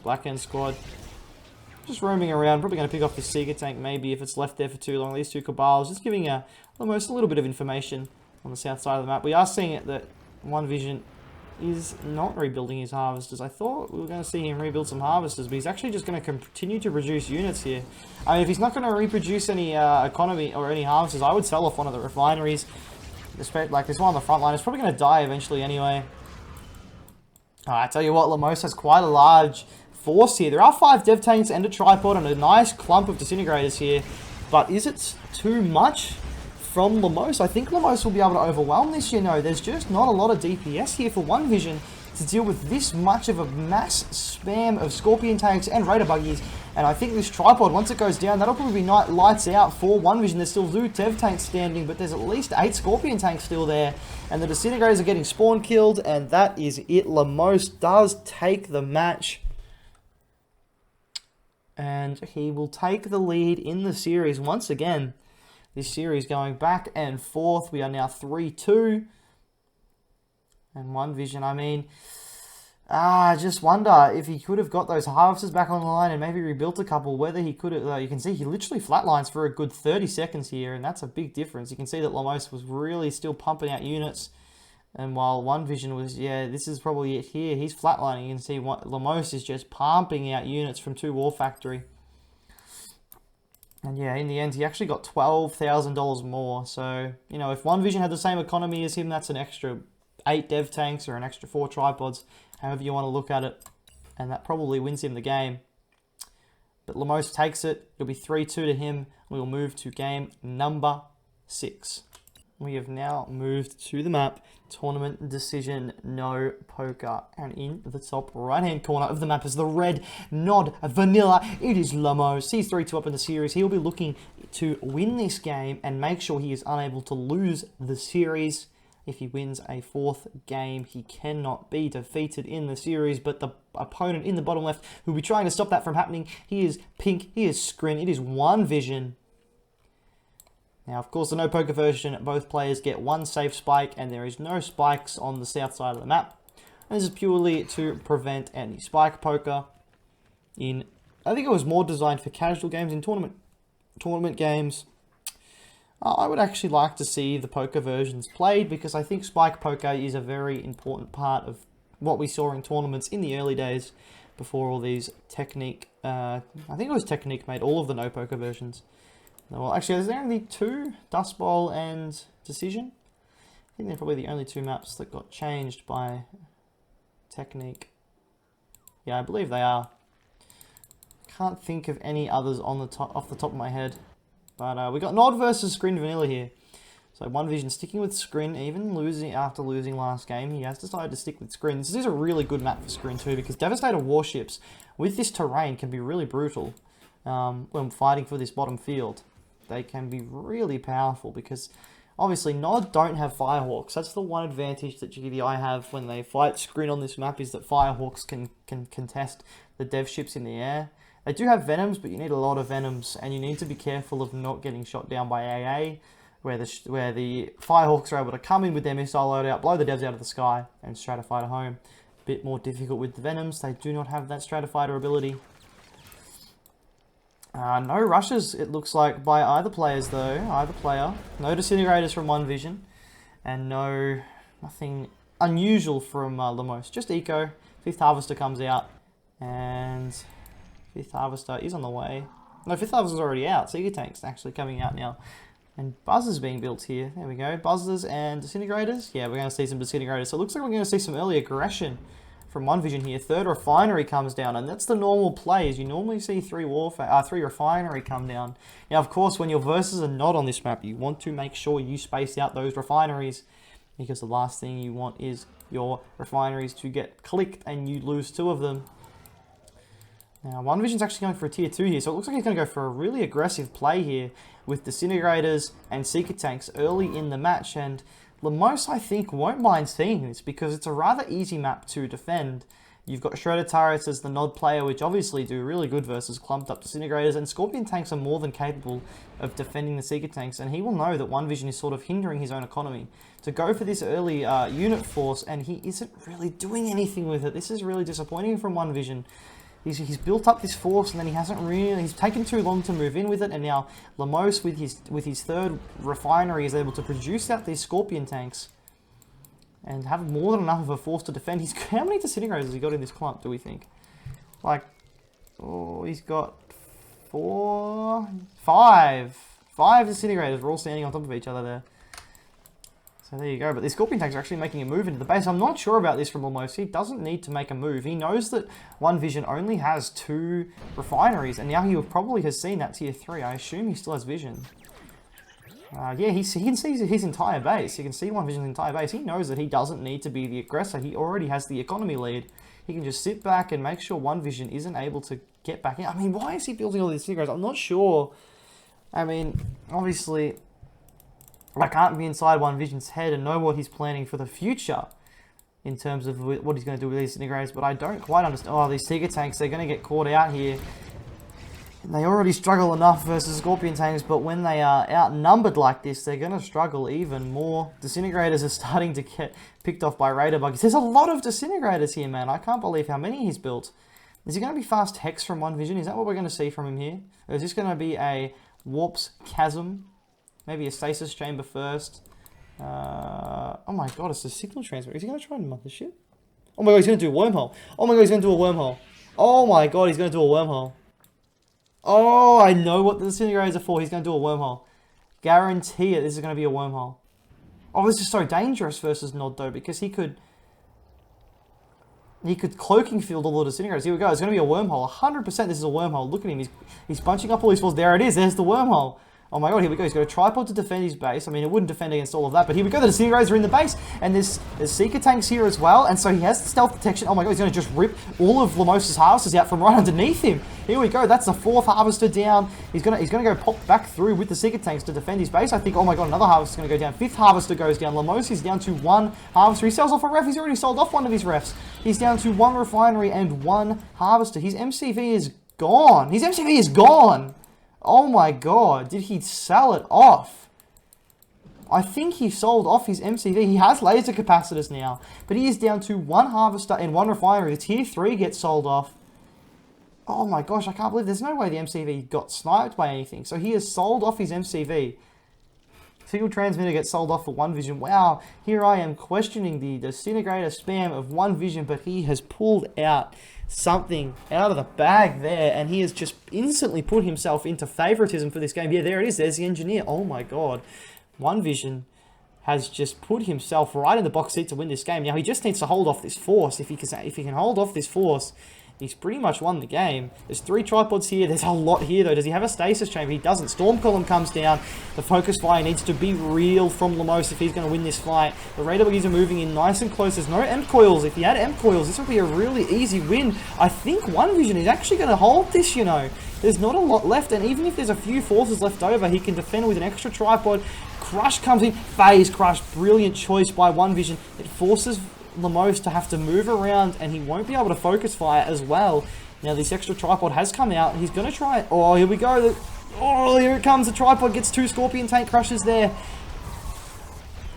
Blackhand squad. Just roaming around. Probably going to pick off this Seeker tank maybe if it's left there for too long. These 2 Cabals. Just giving almost a little bit of information on the south side of the map. We are seeing it that OneVision is not rebuilding his harvesters. I thought we were going to see him rebuild some harvesters, but he's actually just going to continue to produce units here. I mean, if he's not going to reproduce any economy or any harvesters, I would sell off one of the refineries. Like this one on the front line is probably going to die eventually anyway. I tell you what, Lumos has quite a large force here. There are 5 dev tanks and a tripod and a nice clump of disintegrators here, but is it too much from Lumos? I think Lumos will be able to overwhelm this, you know. There's just not a lot of DPS here for OneVision to deal with this much of a mass spam of Scorpion tanks and Raider Buggies. And I think this tripod, once it goes down, that'll probably be lights out for OneVision. There's still 2 dev tanks standing, but there's at least 8 Scorpion tanks still there. And the disintegrators are getting spawn killed, and that is it. Lumos does take the match. And he will take the lead in the series once again. This series going back and forth. We are now 3-2. And OneVision, I mean... I just wonder if he could have got those harvesters back on the line and maybe rebuilt a couple, whether he could have... you can see he literally flatlines for a good 30 seconds here, and that's a big difference. You can see that Lumos was really still pumping out units. And while OneVision was, yeah, this is probably it here. He's flatlining. You can see Lumos is just pumping out units from 2 War Factory. And yeah, in the end, he actually got $12,000 more. So, you know, if OneVision had the same economy as him, that's an extra 8 dev tanks or an extra 4 tripods, however you want to look at it. And that probably wins him the game. But Lumos takes it. It'll be 3-2 to him. We will move to game number 6. We have now moved to the map. Tournament decision, no poker. And in the top right-hand corner of the map is the red nod vanilla. It is Lumos. He's 3-2 up in the series. He'll be looking to win this game and make sure he is unable to lose the series. If he wins a 4th game, he cannot be defeated in the series. But the opponent in the bottom left who'll be trying to stop that from happening, he is pink, he is Scrin, it is OneVision. Now, of course, the no poker version, both players get 1 safe spike, and there is no spikes on the south side of the map. And this is purely to prevent any spike poker. I think it was more designed for casual games. In tournament games, I would actually like to see the poker versions played, because I think spike poker is a very important part of what we saw in tournaments in the early days, before all these Technique, I think it was Technique made all of the no poker versions. Well, actually, is there only 2? Dust Bowl and Decision? I think they're probably the only 2 maps that got changed by Technique. Yeah, I believe they are. Can't think of any others on the top, off the top of my head. But we got Nod versus Screen Vanilla here. So OneVision sticking with Screen, even after losing last game, he has decided to stick with Screen. This is a really good map for Screen too, because Devastator warships with this terrain can be really brutal when fighting for this bottom field. They can be really powerful because obviously Nod don't have Firehawks. That's the one advantage that GDI have when they fight Screen on this map, is that Firehawks can contest the dev ships in the air. They do have Venoms, but you need a lot of Venoms, and you need to be careful of not getting shot down by AA, where the Firehawks are able to come in with their missile loadout, blow the devs out of the sky, and Stratofighter home. A bit more difficult with the Venoms. They do not have that Stratofighter ability. No rushes, it looks like, by either players though. Either player. No disintegrators from OneVision. And nothing unusual from Lumos. Just Eco. 5th Harvester comes out. And 5th Harvester is on the way. No, 5th Harvester's already out. Seeker Tank's actually coming out now. And buzzers being built here. There we go. Buzzers and disintegrators. Yeah, we're going to see some disintegrators. So it looks like we're going to see some early aggression from OneVision here. 3rd refinery comes down, and that's the normal plays. You normally see 3 refinery come down. Now, of course, when your verses are not on this map, you want to make sure you space out those refineries, because the last thing you want is your refineries to get clicked and you lose 2 of them. Now, OneVision's actually going for a tier 2 here, so it looks like he's going to go for a really aggressive play here with disintegrators and seeker tanks early in the match, and Lumos, I think, won't mind seeing this because it's a rather easy map to defend. You've got Shredder turrets as the Nod player, which obviously do really good versus clumped up disintegrators, and Scorpion tanks are more than capable of defending the seeker tanks, and he will know that OneVision is sort of hindering his own economy. To go for this early unit force, and he isn't really doing anything with it. This is really disappointing from OneVision. He's built up this force, and then he's taken too long to move in with it, and now Lumos with his 3rd refinery is able to produce out these Scorpion tanks and have more than enough of a force to defend. How many disintegrators has he got in this clump, do we think? Like, oh, he's got 5 disintegrators. We're all standing on top of each other there. So there you go, but the Scorpion tanks are actually making a move into the base. I'm not sure about this from Lumos. He doesn't need to make a move. He knows that OneVision only has 2 refineries, and now he probably has seen that tier 3. I assume he still has vision. Yeah, he can see his entire base. You can see OneVision's entire base. He knows that he doesn't need to be the aggressor. He already has the economy lead. He can just sit back and make sure OneVision isn't able to get back in. I mean, why is he building all these disintegrators? I'm not sure. I mean, obviously, I can't be inside OneVision's head and know what he's planning for the future in terms of what he's going to do with these disintegrators, but I don't quite understand. Oh, these seeker tanks, they're going to get caught out here. And they already struggle enough versus Scorpion tanks, but when they are outnumbered like this, they're going to struggle even more. Disintegrators are starting to get picked off by Raider Buggies. There's a lot of disintegrators here, man. I can't believe how many he's built. Is he going to be fast Hex from OneVision? Is that what we're going to see from him here? Or is this going to be a Warp's Chasm? Maybe a Stasis Chamber first. Oh my god, it's a signal transfer. Is he going to try and mothership? Oh my god, he's going to do a wormhole. Oh my god, he's going to do a wormhole. Oh my god, he's going to do a wormhole. Oh, I know what the disintegrators are for. He's going to do a wormhole. Guarantee it, this is going to be a wormhole. Oh, this is so dangerous versus Nod though, because he could cloaking field all the disintegrators. Here we go, it's going to be a wormhole. 100% this is a wormhole. Look at him, he's bunching up all his forces. There it is, there's the wormhole. Oh my god, here we go. He's got a tripod to defend his base. I mean, it wouldn't defend against all of that, but here we go. The disintegrators are in the base, and there's seeker tanks here as well, and so he has the stealth detection. Oh my god, he's going to just rip all of Lumos' harvesters out from right underneath him. Here we go. That's the 4th harvester down. He's gonna go pop back through with the seeker tanks to defend his base. I think. Oh my god, another harvester's going to go down. 5th harvester goes down. Lumos is down to 1 harvester. He sells off a ref. He's already sold off one of his refs. He's down to 1 refinery and 1 harvester. His MCV is gone. His MCV is gone. Oh my god, did he sell it off? I think he sold off his MCV. He has laser capacitors now, but he is down to 1 harvester and 1 refinery. The tier 3 gets sold off. Oh my gosh, I can't believe there's no way the MCV got sniped by anything. So he has sold off his MCV. Single transmitter gets sold off for OneVision. Wow, here I am questioning the disintegrator spam of OneVision, but he has pulled out something out of the bag there, and he has just instantly put himself into favoritism for this game. Yeah, there it is. There's the engineer. Oh my god. OneVision has just put himself right in the box seat to win this game. Now, he just needs to hold off this force. If he can hold off this force, he's pretty much won the game. There's 3 tripods here. There's a lot here, though. Does he have a stasis chamber? He doesn't. Storm column comes down. The focus fire needs to be real from Lumos if he's going to win this fight. The radar buggies are moving in nice and close. There's no M-coils. If he had M-coils, this would be a really easy win. I think OneVision is actually going to hold this, you know. There's not a lot left, and even if there's a few forces left over, he can defend with an extra tripod. Crush comes in. Phase Crush. Brilliant choice by OneVision. It forces Lumos to have to move around, and he won't be able to focus fire as well. Now this extra tripod has come out. He's going to try it. Oh, here we go. Oh, here it comes. The tripod gets 2 Scorpion Tank Crushes there.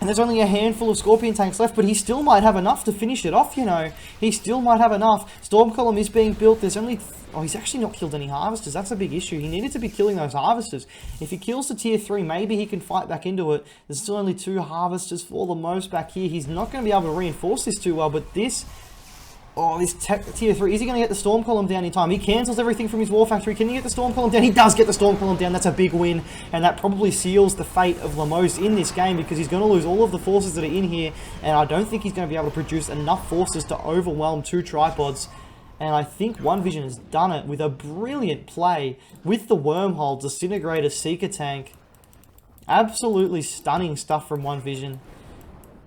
And there's only a handful of Scorpion Tanks left, but he still might have enough to finish it off, you know. He still might have enough. Storm Column is being built. There's only... Oh, he's actually not killed any Harvesters. That's a big issue. He needed to be killing those Harvesters. If he kills the tier 3, maybe he can fight back into it. There's still only 2 Harvesters for the most back here. He's not going to be able to reinforce this too well, but this... Oh, this tier 3. Is he going to get the Storm Column down in time? He cancels everything from his War Factory. Can he get the Storm Column down? He does get the Storm Column down. That's a big win. And that probably seals the fate of Lumos in this game, because he's going to lose all of the forces that are in here. And I don't think he's going to be able to produce enough forces to overwhelm 2 tripods. And I think OneVision has done it with a brilliant play with the Wormhole, Disintegrator, Seeker Tank. Absolutely stunning stuff from OneVision.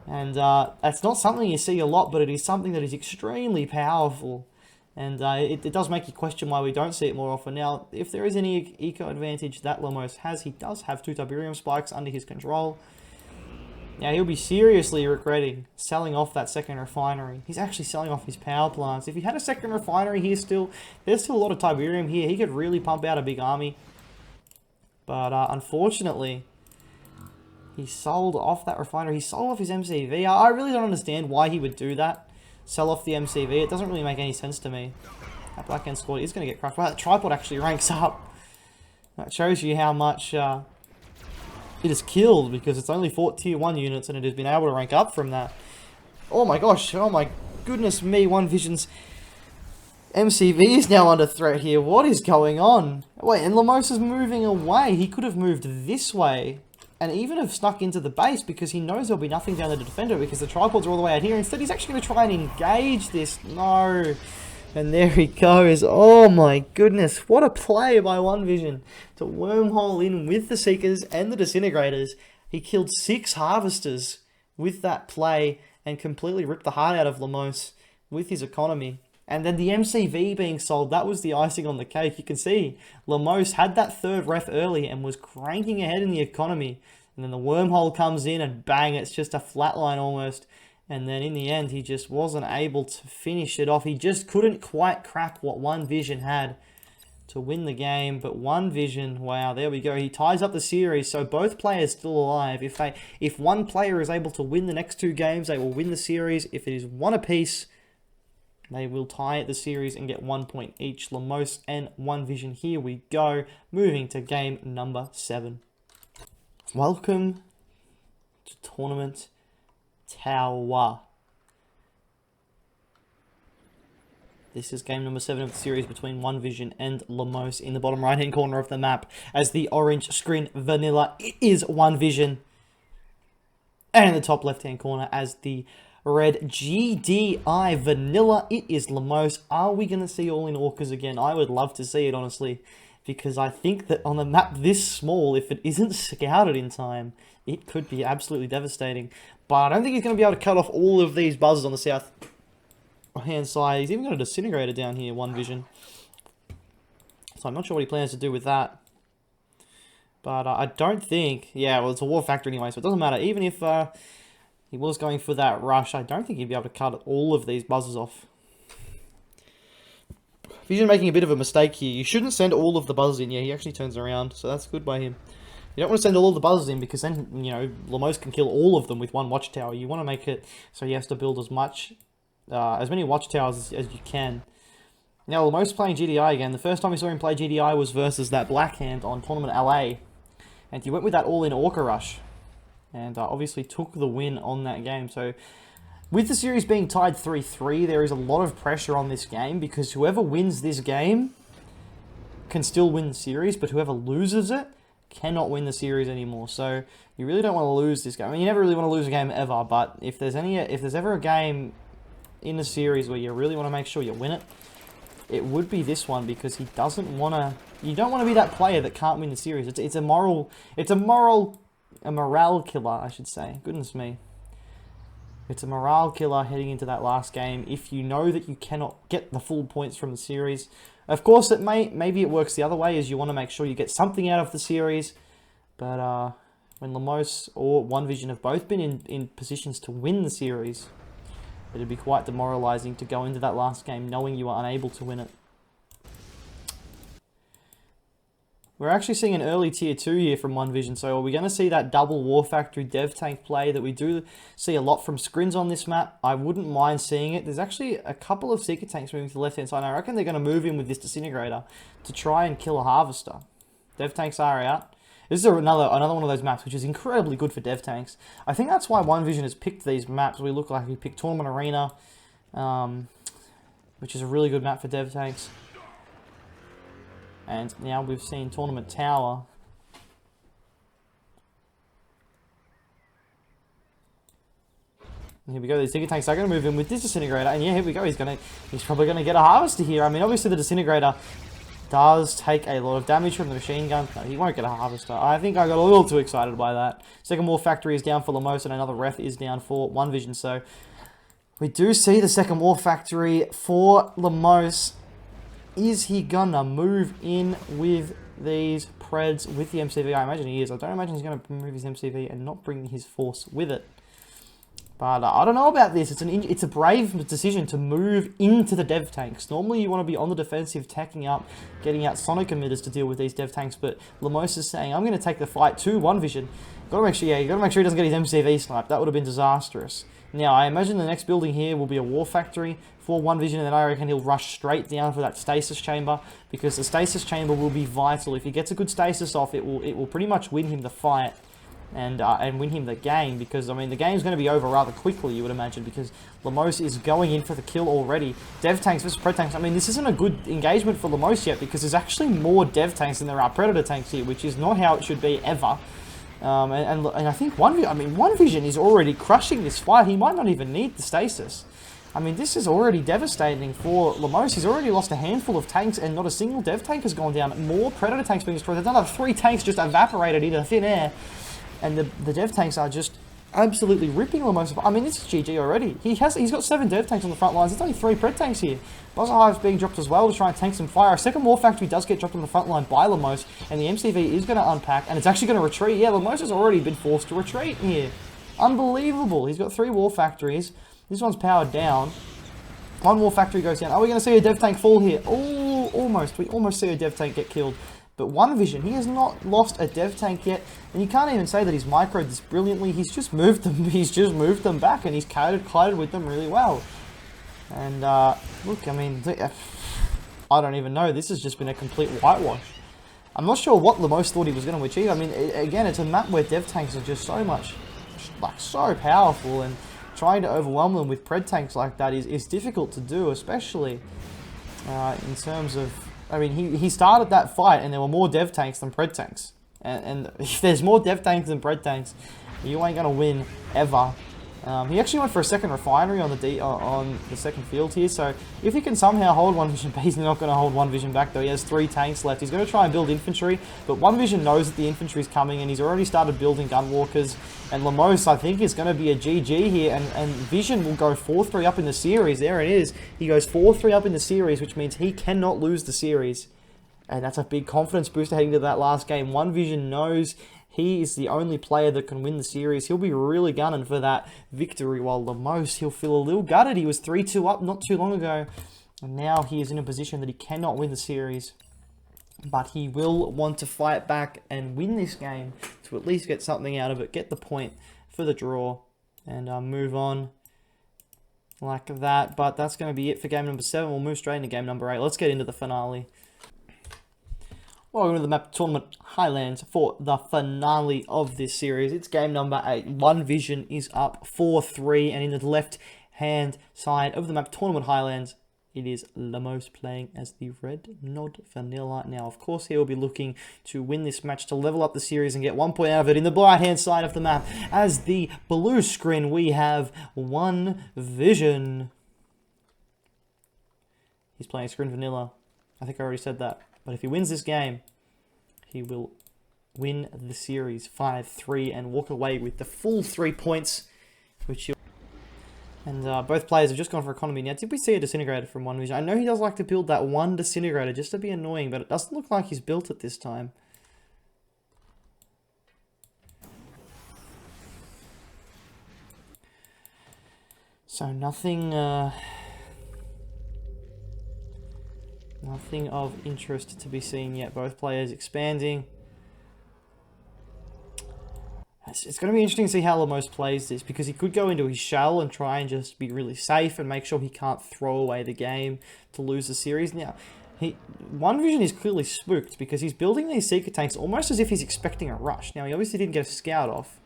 And that's not something you see a lot, but it is something that is extremely powerful. And it does make you question why we don't see it more often. Now, if there is any eco advantage that Lumos has, he does have 2 Tiberium Spikes under his control. Now, he'll be seriously regretting selling off that second refinery. He's actually selling off his power plants. If he had a second refinery here still, there's still a lot of Tiberium here. He could really pump out a big army. But unfortunately, he sold off that refinery. He sold off his MCV. I really don't understand why he would do that. Sell off the MCV. It doesn't really make any sense to me. That Black End squad is going to get crushed. Wow, that tripod actually ranks up. That shows you how much... it is killed, because it's only fought tier 1 units and it has been able to rank up from that. Oh my gosh, oh my goodness me, OneVision's MCV is now under threat here. What is going on? Wait, and Lumos is moving away. He could have moved this way and even have snuck into the base, because he knows there'll be nothing down there to defend it, because the tripods are all the way out here. Instead, he's actually going to try and engage this. No. And there he goes. Oh my goodness. What a play by OneVision to wormhole in with the Seekers and the Disintegrators. He killed 6 Harvesters with that play and completely ripped the heart out of Lumos with his economy. And then the MCV being sold, that was the icing on the cake. You can see Lumos had that 3rd ref early and was cranking ahead in the economy. And then the wormhole comes in and bang, it's just a flatline almost. And then in the end, he just wasn't able to finish it off. He just couldn't quite crack what OneVision had to win the game. But OneVision, wow, there we go. He ties up the series, so both players still alive. If one player is able to win the next 2 games, they will win the series. If it is 1 apiece, they will tie the series and get 1 point each. Lumos and OneVision, here we go. Moving to game number 7. Welcome to Tournament Tower. This is game number 7 of the series between OneVision and Lumos. In the bottom right hand corner of the map, as the orange screen vanilla, it is OneVision. And in the top left hand corner, as the red GDI vanilla, it is Lumos. Are we going to see all in Orcas again? I would love to see it, honestly, because I think that on a map this small, if it isn't scouted in time, it could be absolutely devastating. But I don't think he's going to be able to cut off all of these buzzers on the south hand side. He's even got a Disintegrator down here, OneVision. So I'm not sure what he plans to do with that. But I don't think... Yeah, well, it's a War Factory anyway, so it doesn't matter. Even if he was going for that rush, I don't think he'd be able to cut all of these buzzers off. Vision making a bit of a mistake here. You shouldn't send all of the buzzers in. Yeah, he actually turns around, so that's good by him. You don't want to send all of the buzzers in, because then, you know, Lumos can kill all of them with 1 watchtower. You want to make it so he has to build as many watchtowers as you can. Now, Lumos playing GDI again. The first time we saw him play GDI was versus that Black Hand on Tournament LA. And he went with that all-in Orca Rush. And obviously took the win on that game. So, with the series being tied 3-3, there is a lot of pressure on this game, because whoever wins this game can still win the series, but whoever loses it cannot win the series anymore. So you really don't want to lose this game. I mean, you never really want to lose a game ever, but if there's ever a game in the series where you really want to make sure you win it, it would be this one, because he doesn't want to... You don't want to be that player that can't win the series. It's a morale killer, I should say. Goodness me. It's a morale killer heading into that last game if you know that you cannot get the full points from the series. Of course, maybe it works the other way, as you want to make sure you get something out of the series. But when Lumos or OneVision have both been in positions to win the series, it'd be quite demoralizing to go into that last game knowing you are unable to win it. We're actually seeing an early tier 2 here from OneVision, so are we going to see that double War Factory dev tank play that we do see a lot from Skrins on this map? I wouldn't mind seeing it. There's actually a couple of Seeker tanks moving to the left-hand side, and I reckon they're going to move in with this Disintegrator to try and kill a Harvester. Dev tanks are out. This is another one of those maps which is incredibly good for dev tanks. I think that's why OneVision has picked these maps. We look like we picked Tournament Arena, which is a really good map for dev tanks. And now we've seen Tournament Tower. And here we go, these Seeker tanks are going to move in with this Disintegrator. And yeah, here we go, he's probably going to get a Harvester here. I mean, obviously the Disintegrator does take a lot of damage from the machine gun. No, he won't get a Harvester. I think I got a little too excited by that. Second War Factory is down for Lumos, and another ref is down for OneVision. So we do see the second War Factory for Lumos. Is he gonna move in with these Preds with the MCV? I imagine he is. I don't imagine he's gonna move his MCV and not bring his force with it. But I don't know about this. It's a brave decision to move into the dev tanks. Normally you want to be on the defensive, tacking up, getting out sonic emitters to deal with these dev tanks. But Lumos is saying, I'm going to take the fight to OneVision. Got to make sure, you got to make sure he doesn't get his MCV sniped. That would have been disastrous. Now I imagine the next building here will be a War Factory for OneVision, and then I reckon he'll rush straight down for that stasis chamber, because the stasis chamber will be vital. If he gets a good stasis off, it will pretty much win him the fight. And win him the game, because, I mean, the game's going to be over rather quickly, you would imagine, because Lumos is going in for the kill already. Dev tanks versus Pred tanks. I mean, this isn't a good engagement for Lumos yet, because there's actually more Dev tanks than there are Predator tanks here, which is not how it should be ever. And I think OneVision is already crushing this fight. He might not even need the stasis. I mean, this is already devastating for Lumos. He's already lost a handful of tanks, and not a single Dev tank has gone down. More Predator tanks being destroyed. There's another 3 tanks just evaporated into thin air. And the dev tanks are just absolutely ripping Lumos. I mean, this is GG already. He's got 7 dev tanks on the front lines. There's only 3 Pred tanks here. Buzzer Hive's being dropped as well to try and tank some fire. A second War Factory does get dropped on the front line by Lumos, and the MCV is going to unpack, and it's actually going to retreat. Yeah, Lumos has already been forced to retreat here. Unbelievable. He's got 3 War Factories. This one's powered down. 1 War Factory goes down. Are we going to see a dev tank fall here? Oh, almost. We almost see a dev tank get killed. But OneVision, he has not lost a dev tank yet, and you can't even say that he's microed this brilliantly. He's just moved them. He's just moved them back, and he's collided with them really well. And look, I mean, I don't even know. This has just been a complete whitewash. I'm not sure what Lumos thought he was going to achieve. I mean, again, it's a map where dev tanks are just so powerful, and trying to overwhelm them with Pred tanks like that is difficult to do, especially in terms of. I mean, he started that fight, and there were more dev tanks than Pred tanks. And if there's more dev tanks than Pred tanks, you ain't gonna win ever. He actually went for a second refinery on the second field here, so if he can somehow hold OneVision back, he's not going to hold OneVision back though. He has 3 tanks left. He's going to try and build infantry, but OneVision knows that the infantry is coming, and he's already started building gunwalkers. And Lumos, I think, is going to be a GG here, and Vision will go 4-3 up in the series. There it is. He goes 4-3 up in the series, which means he cannot lose the series. And that's a big confidence booster heading to that last game. OneVision knows he is the only player that can win the series. He'll be really gunning for that victory, while Lumos, he'll feel a little gutted. He was 3-2 up not too long ago, and now he is in a position that he cannot win the series. But he will want to fight back and win this game to at least get something out of it, get the point for the draw, and move on like that. But that's going to be it for game number 7. We'll move straight into game number 8. Let's get into the finale. Welcome to the map tournament Highlands for the finale of this series. It's game number 8. OneVision is up 4-3, and in the left-hand side of the map tournament Highlands, it is Lumos playing as the Red Nod Vanilla. Now, of course, he will be looking to win this match to level up the series and get 1 point out of it. In the right-hand side of the map, as the blue screen, we have OneVision. he's playing screen vanilla. I think I already said that. But if he wins this game, he will win the series 5-3 and walk away with the full 3 points, which he'll... And both players have just gone for economy. Now, did we see a disintegrator from OneVision? I know he does like to build that one disintegrator just to be annoying, but it doesn't look like he's built it this time. So nothing, nothing of interest to be seen yet. Both players expanding. It's going to be interesting to see how Lumos plays this, because he could go into his shell and try and just be really safe and make sure he can't throw away the game to lose the series. Now, OneVision is clearly spooked because he's building these Seeker tanks almost as if he's expecting a rush. Now, he obviously didn't get a scout off,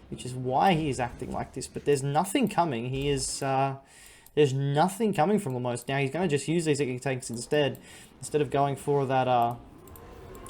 which is why he is acting like this, but there's nothing coming. He is, there's nothing coming from Lumos. Now, he's going to just use these Seeker tanks instead of going for that,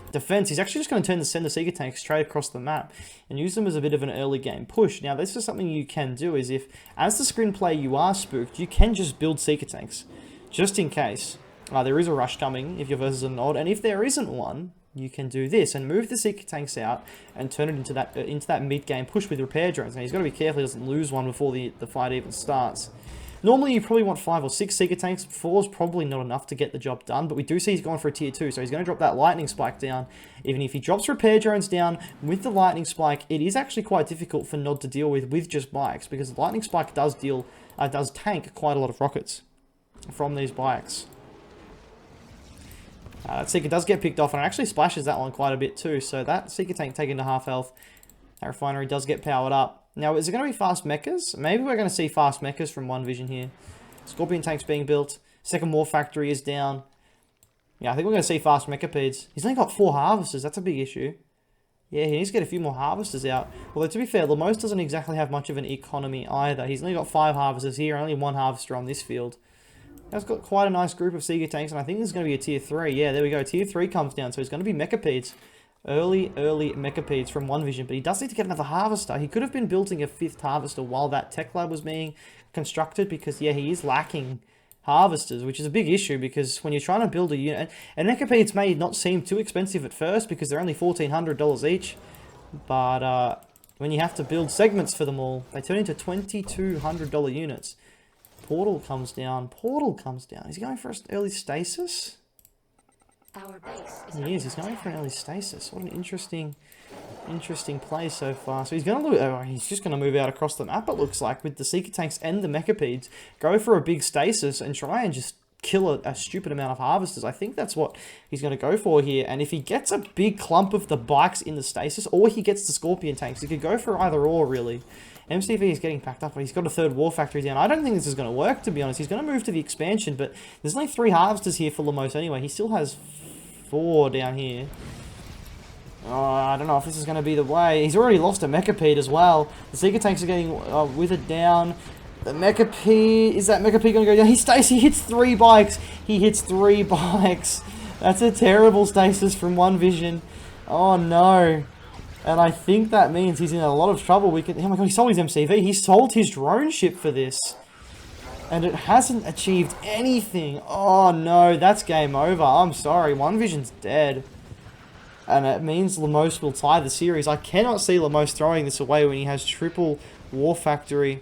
defense. He's actually just going to send the Seeker tanks straight across the map and use them as a bit of an early game push. Now, this is something you can do, is if, as the screen player, you are spooked, you can just build Seeker tanks, just in case there is a rush coming, if you're versus an odd, and if there isn't one, you can do this and move the Seeker tanks out and turn it into that mid-game push with repair drones. Now, he's got to be careful he doesn't lose one before the fight even starts. Normally, you probably want 5 or 6 Seeker tanks. 4 is probably not enough to get the job done, but we do see he's going for a tier 2, so he's going to drop that lightning spike down. Even if he drops repair drones down with the lightning spike, it is actually quite difficult for Nod to deal with just bikes, because the lightning spike does tank quite a lot of rockets from these bikes. That Seeker does get picked off, and it actually splashes that one quite a bit too, so that Seeker tank taken to half health. That refinery does get powered up. Now, is it going to be fast mechas? Maybe we're going to see fast mechas from OneVision here. Scorpion tank's being built. Second war factory is down. Yeah, I think we're going to see fast mechapeds. He's only got 4 harvesters. That's a big issue. Yeah, he needs to get a few more harvesters out. Although, to be fair, Lumos doesn't exactly have much of an economy either. He's only got 5 harvesters here, only 1 harvester on this field. That's got quite a nice group of Seeker tanks, and I think this is going to be a tier 3. Yeah, there we go. Tier 3 comes down, so it's going to be mechapeds. Early mechapeds from OneVision, but he does need to get another harvester. He could have been building a 5th harvester while that tech lab was being constructed, because, yeah, he is lacking harvesters, which is a big issue, because when you're trying to build a unit, and mechapeds may not seem too expensive at first, because they're only $1,400 each, but when you have to build segments for them all, they turn into $2,200 units. Portal comes down. Is he going for an early stasis? Our base is He is. He's going for an early stasis. What an interesting play so far. So he's going to he's just going to move out across the map, it looks like, with the Seeker tanks and the mechapeds. Go for a big stasis and try and just kill a stupid amount of harvesters. I think that's what he's going to go for here. And if he gets a big clump of the bikes in the stasis, or he gets the Scorpion tanks, he could go for either or, really. MCV is getting packed up, but he's got a 3rd war factory down. I don't think this is going to work, to be honest. He's going to move to the expansion, but there's only 3 harvesters here for Lumos anyway. He still has 4 down here. Oh, I don't know if this is going to be the way. He's already lost a mechapede as well. The Seeker tanks are getting withered down. The mechapede, is that mechapede going to go down? He hits 3 bikes. He hits 3 bikes. That's a terrible stasis from OneVision. Oh no. And I think that means he's in a lot of trouble. Oh my god, he sold his MCV. He sold his drone ship for this. And it hasn't achieved anything. Oh no, that's game over. I'm sorry, OneVision's dead. And it means Lumos will tie the series. I cannot see Lumos throwing this away when he has triple war factory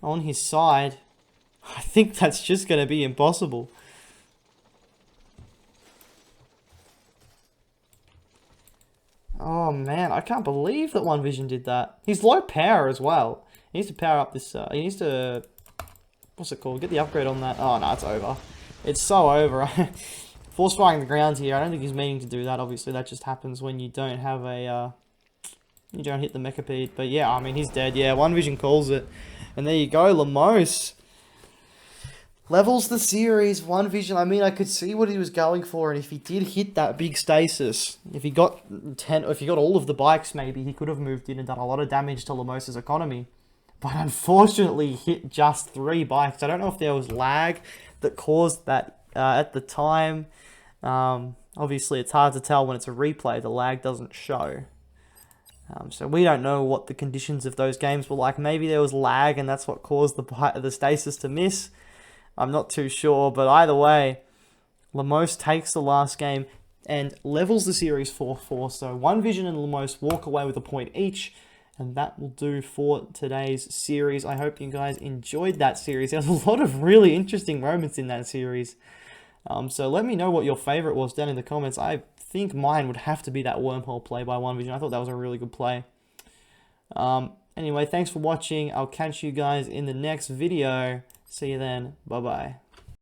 on his side. I think that's just going to be impossible. Oh man, I can't believe that OneVision did that. He's low power as well. He needs to power up this, he needs to, what's it called? Get the upgrade on that. Oh no, it's over. It's so over. Force firing the ground here. I don't think he's meaning to do that. Obviously, that just happens when you don't have a, you don't hit the mechapede. But yeah, I mean, he's dead. Yeah, OneVision calls it. And there you go, Lumos levels the series. OneVision, I mean, I could see what he was going for, and if he did hit that big stasis, if he got all of the bikes, maybe he could have moved in and done a lot of damage to Lumos' economy. But unfortunately, he hit just 3 bikes. I don't know if there was lag that caused that at the time. Obviously, it's hard to tell when it's a replay. The lag doesn't show. So we don't know what the conditions of those games were like. Maybe there was lag, and that's what caused the stasis to miss. I'm not too sure, but either way, Lumos takes the last game and levels the series 4-4. So OneVision and Lumos walk away with a point each, and that will do for today's series. I hope you guys enjoyed that series. There's a lot of really interesting moments in that series. So let me know what your favorite was down in the comments. I think mine would have to be that wormhole play by OneVision. I thought that was a really good play. Anyway, thanks for watching. I'll catch you guys in the next video. See you then. Bye-bye.